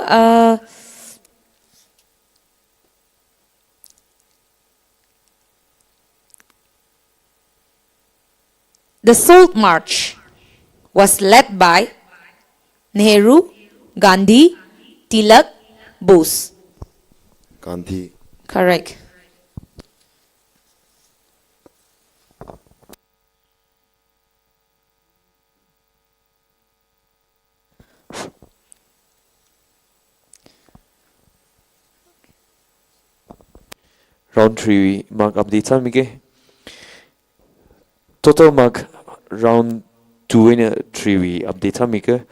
[SPEAKER 1] the Salt March was led by Nehru, Gandhi, Tilak, Bose.
[SPEAKER 10] Gandhi.
[SPEAKER 1] Correct.
[SPEAKER 7] Round 3 mark update samike. Total mark round 2 and 3 update samike.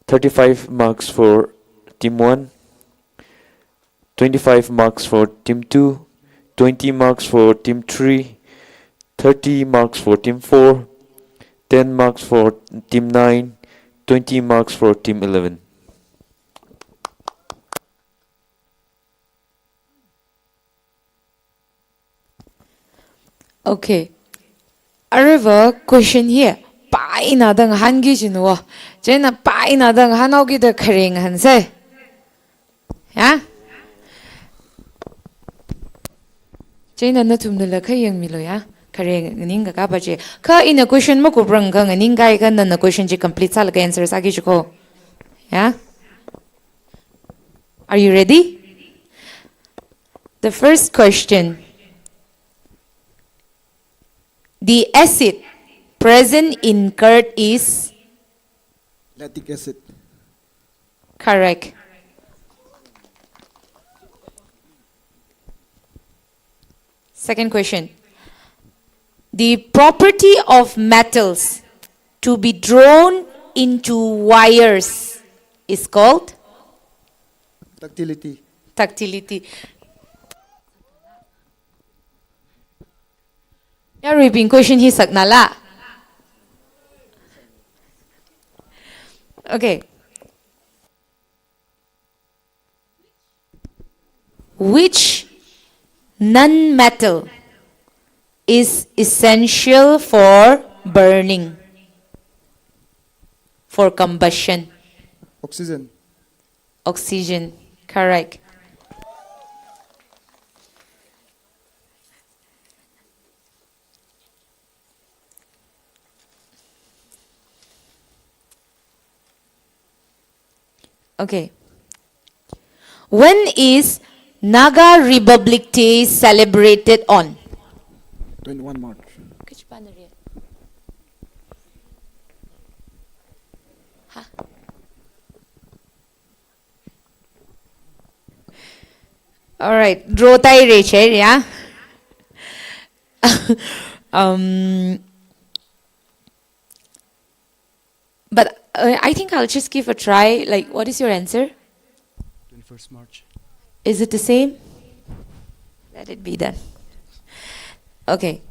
[SPEAKER 7] 35 marks for team 1, 25 marks for team 2, 20 marks for team 3, 30 marks for team 4, 10 marks for team 9, 20 marks for team 11.
[SPEAKER 1] Okay. Arriva question here. Pai na dang han gi jinwa. Jena pai na dang han au gi de kring han se. Ya? Jena na tum la kha yang mi lo ya. Kring ning ga ba je. Kha in a question ma ko brang ga ning ga ga na question je complete sal ga answer sa gi ko. Ya? Are you ready? The first question. The acid present in curd is
[SPEAKER 4] Lactic acid.
[SPEAKER 1] correct. Second question. The property of metals to be drawn into wires is called?
[SPEAKER 4] Ductility.
[SPEAKER 1] Ductility. Ya repeat question hi sakna la. Okay. Which non-metal is essential for burning, for combustion?
[SPEAKER 4] Oxygen.
[SPEAKER 1] Oxygen, correct. Okay. When is Naga Republic Day celebrated on?
[SPEAKER 4] 21 March.
[SPEAKER 1] All right, draw tayo Rachel, yeah? But I think I'll just give a try. Like, what is your answer?
[SPEAKER 9] 21st March.
[SPEAKER 1] Is it the same? Let it be then. Okay.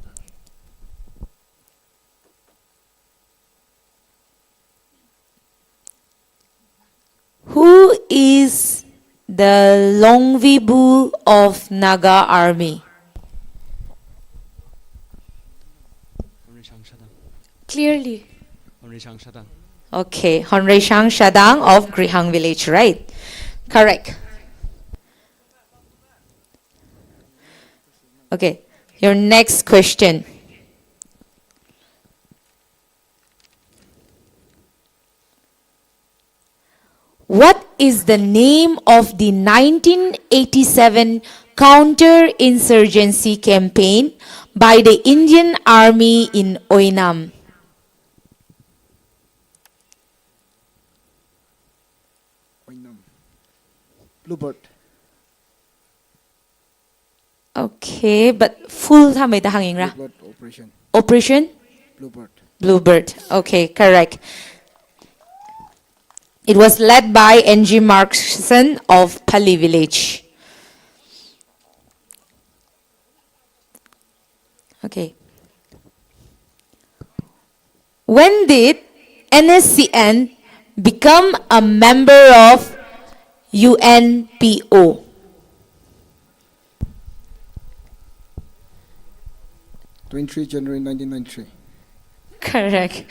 [SPEAKER 1] Who is the Longvibu of Naga army? Clearly. Okay, Honreshang Shadang of Grihang village, right? Correct. Okay, your next question. What is the name of the 1987 counter-insurgency campaign by the Indian Army in Oinam?
[SPEAKER 4] Bluebird.
[SPEAKER 1] Okay, but full tha mai da hanging ra.
[SPEAKER 4] Bluebird operation.
[SPEAKER 1] Operation?
[SPEAKER 4] Bluebird.
[SPEAKER 1] Bluebird. Okay, correct. It was led by N.G. Markson of Pali village. Okay. When did NSCN become a member of UNPO?
[SPEAKER 4] January 1993.
[SPEAKER 1] Correct.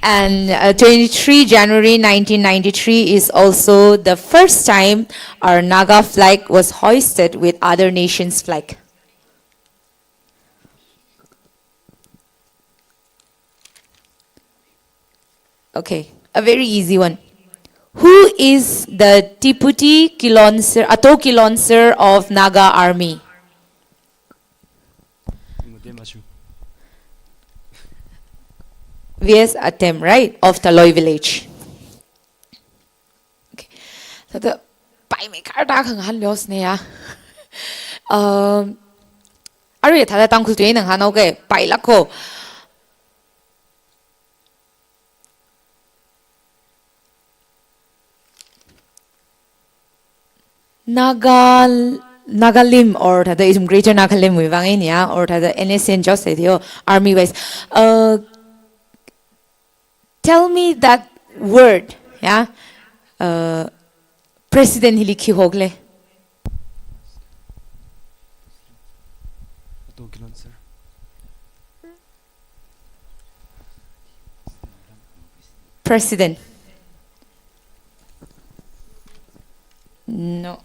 [SPEAKER 1] And 23 January 1993 is also the first time our Naga flag was hoisted with other nations' flag. Okay, a very easy one. Who is the Deputy Kilonser, Ato Kilonser of Naga Army? VS Atem, right? Of Taloy village. Okay. So the pai mai kar da khang han los ne ya. Ari tha da Tangkhul tuin nang han okay. Pai lakho. Nagalim or the is greater Nagalim we wangin ya or the NSN just said yo army wise. Tell me that word, yeah. President Hiliki Hogle. President. No.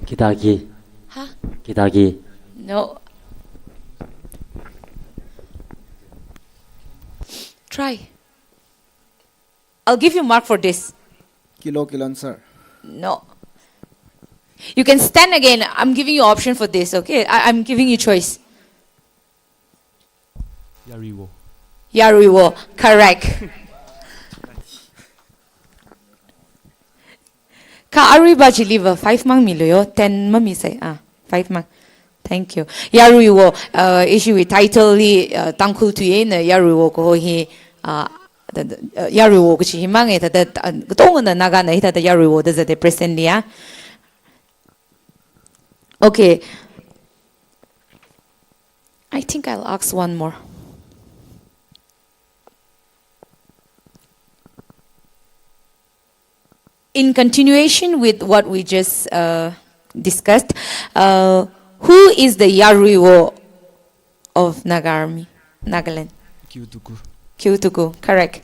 [SPEAKER 9] Kitagi.
[SPEAKER 1] Huh?
[SPEAKER 9] Kitagi.
[SPEAKER 1] No. Try. I'll give you mark for this.
[SPEAKER 4] Kilonser.
[SPEAKER 1] No. You can stand again. I'm giving you option for this, okay? I'm giving you choice.
[SPEAKER 9] Yariwo.
[SPEAKER 1] Yariwo. Correct. Ka Ariba Jiliva, 5 mang milo yo, 10 mami say. 5 mang. Thank you. Yaruiwo issue with title li Tangkhul tuye na yaruiwo ko hi yaruiwo ko chi himang eta da tong na naga na ita da yaruiwo da zate present dia. Okay. I think I'll ask one more. In continuation with what we just discussed, who is the Yaruiwo of Naga Army, Nagaland?
[SPEAKER 9] Kyutuku.
[SPEAKER 1] Kyutuku, correct.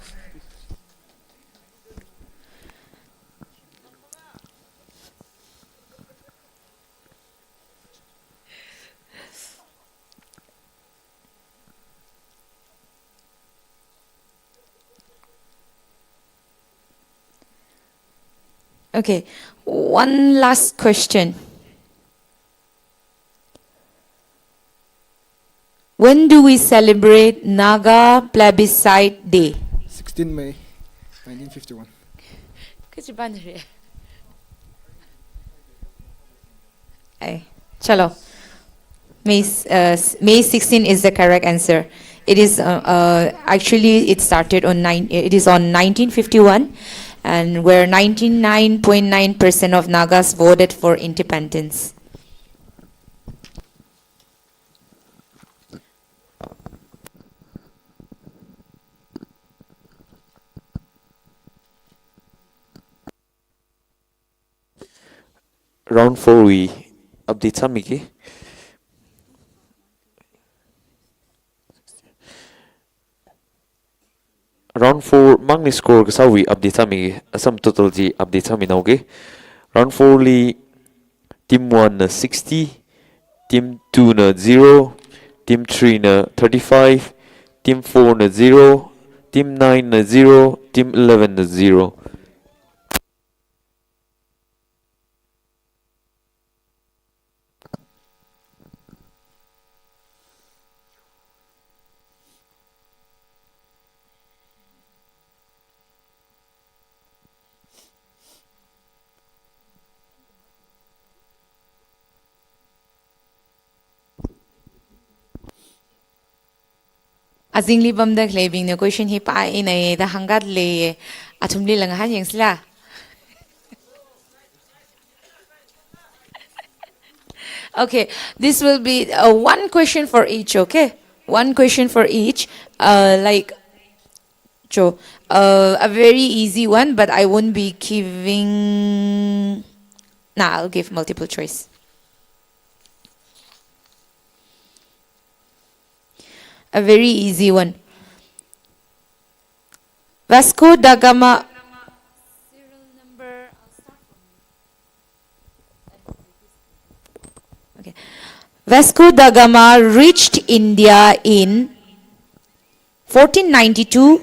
[SPEAKER 1] Okay, one last question. When do we celebrate Naga Plebiscite Day?
[SPEAKER 11] 16 May 1951.
[SPEAKER 1] Chalo. May 16 is the correct answer. It is actually it started on it is on 1951, and where 99.9% of Nagas voted for independence.
[SPEAKER 7] Round 4 we update samiki. Round 4 mangni score ka sawi update samiki asam total ji update sami nauge. Round 4 li team 1 na 60, team 2 na 0, team 3 na 35, team 4 na 0, team 9 na 0, team 11 na 0.
[SPEAKER 1] Azingli bamda klebing na question hi pa ina da hangat le atumli lang han yang sila. Okay, this will be one question for each, okay? One question for each. Like, a very easy one, but I won't be giving... Nah, I'll give multiple choice. A very easy one. Vasco da Gama... Vasco da Gama reached India in 1492,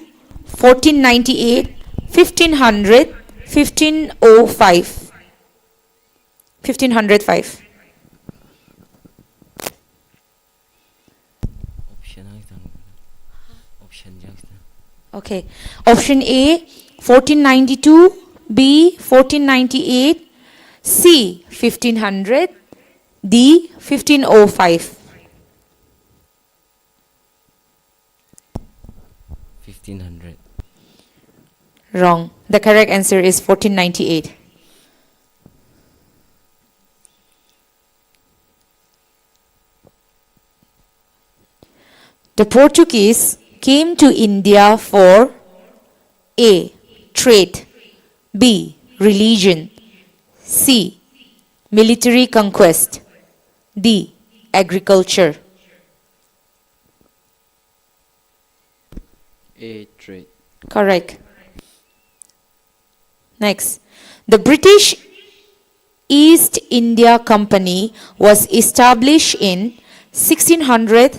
[SPEAKER 1] 1498, 1500, 1505. 1505. Okay. Option A, 1492, B, 1498, C, 1500, D, 1505.
[SPEAKER 8] 1500.
[SPEAKER 1] Wrong. The correct answer is 1498. The Portuguese came to India for A, trade, B, religion, C, military conquest, D, agriculture.
[SPEAKER 8] A, trade.
[SPEAKER 1] Correct. Next, the British East India Company was established in 1600,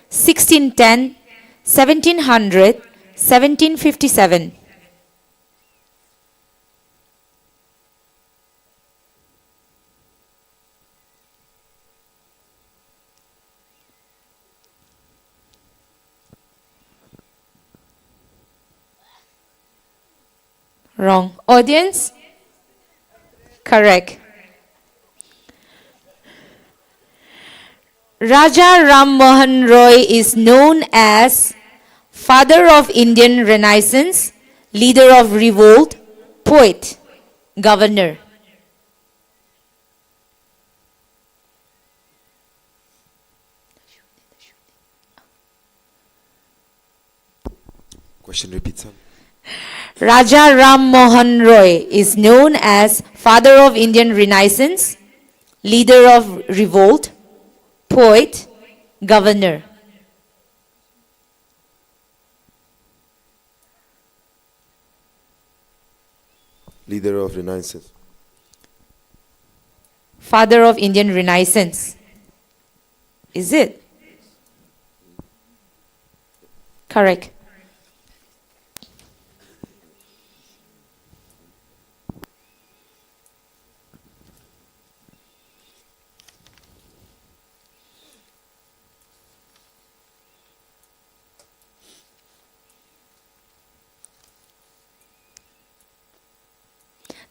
[SPEAKER 1] 1610, 1700, 1757. Wrong. Audience? Correct. Raja Ram Mohan Roy is known as father of Indian Renaissance, leader of revolt, poet, governor.
[SPEAKER 10] Question repeat, sir.
[SPEAKER 1] Raja Ram Mohan Roy is known as father of Indian Renaissance, leader of revolt, poet, governor.
[SPEAKER 10] Leader of Renaissance.
[SPEAKER 1] Father of Indian Renaissance. Is it? Correct.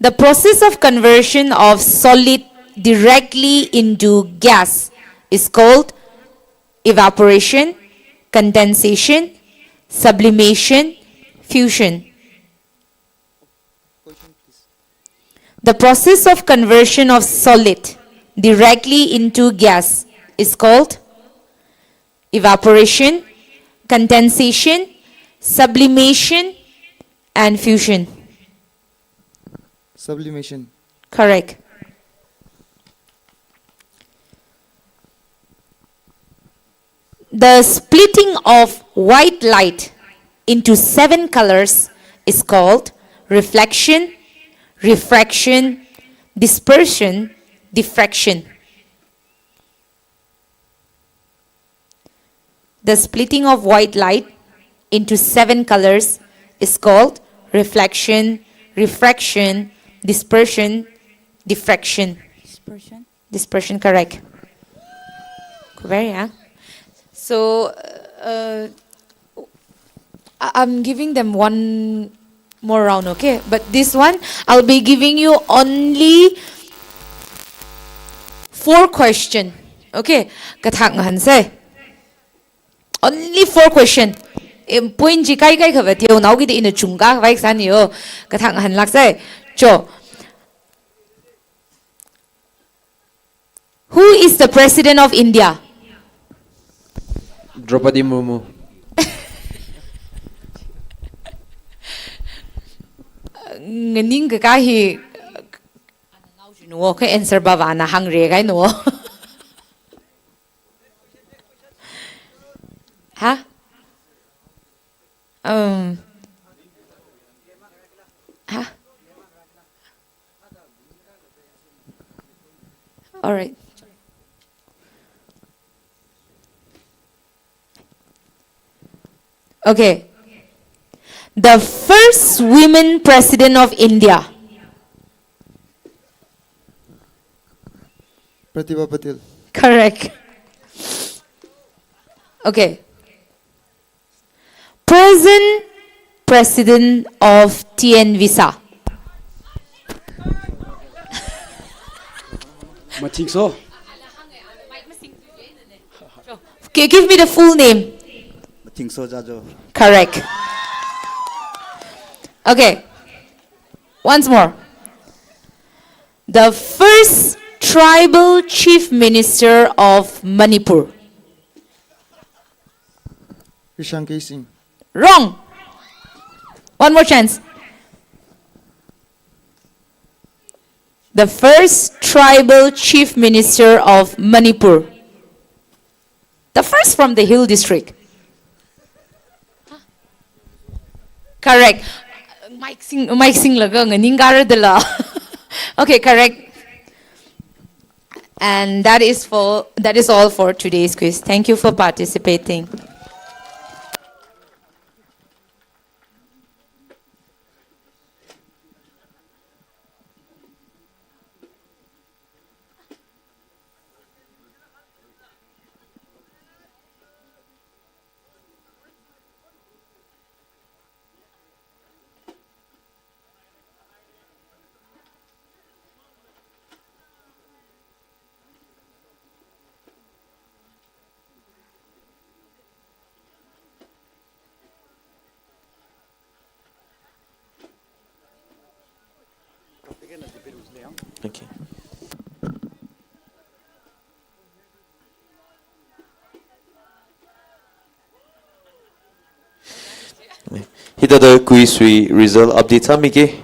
[SPEAKER 1] The process of conversion of solid directly into gas is called evaporation, condensation, sublimation, fusion. The process of conversion of solid directly into gas is called evaporation, condensation, sublimation, and fusion.
[SPEAKER 11] Sublimation.
[SPEAKER 1] Correct. The splitting of white light into 7 colors is called reflection, refraction, dispersion, diffraction. The splitting of white light into 7 colors is called reflection, refraction, dispersion, diffraction.
[SPEAKER 6] Dispersion.
[SPEAKER 1] Dispersion, correct. Very, yeah. So, I'm giving them one more round, okay? But this one, I'll be giving you only 4 questions, okay? Kathak ngahan say. Only 4 questions. Point ji kai kai khabat yo nau gi de in chunga vai san yo kathak ngahan lak say. Cho. Who is the president of India?
[SPEAKER 9] Draupadi Murmu.
[SPEAKER 1] Nganing ka hi ngau ju no ka answer ba wa na hang re gai no. Ha? Ha? All right. Okay. The first women president of India.
[SPEAKER 11] Pratibha Patil.
[SPEAKER 1] Correct. Okay. Present president of TNVSA.
[SPEAKER 5] Matingso.
[SPEAKER 1] Okay, give me the full name. Correct. Okay. Once more. The first tribal chief minister of Manipur.
[SPEAKER 11] Rishankar Singh.
[SPEAKER 1] Wrong. One more chance. The first tribal chief minister of Manipur. The first from the Hill district. Correct. Mike sing laga ningara de la. Okay, correct. And that is all for today's quiz. Thank you for participating.
[SPEAKER 7] Okay. Hita the quiz result update hamike.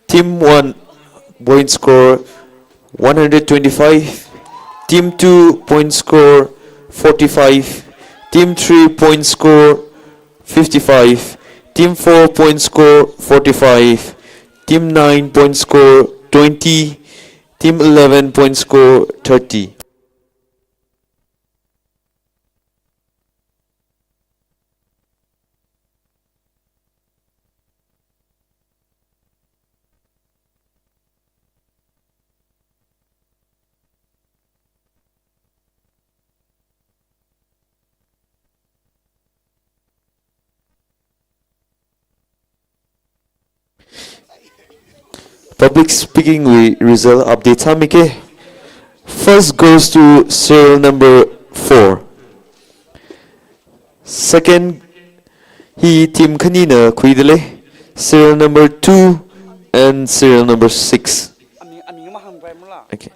[SPEAKER 7] Team 1 point score 125. Team 2 point score 45. Team 3 point score 55. Team 4 point score 45. Team 9 point score 20. Team 11 point score 30. Public speaking result update hamike. First goes to serial number 4. Second, he team kanina kuidele. Serial number 2 and serial number 6. Okay.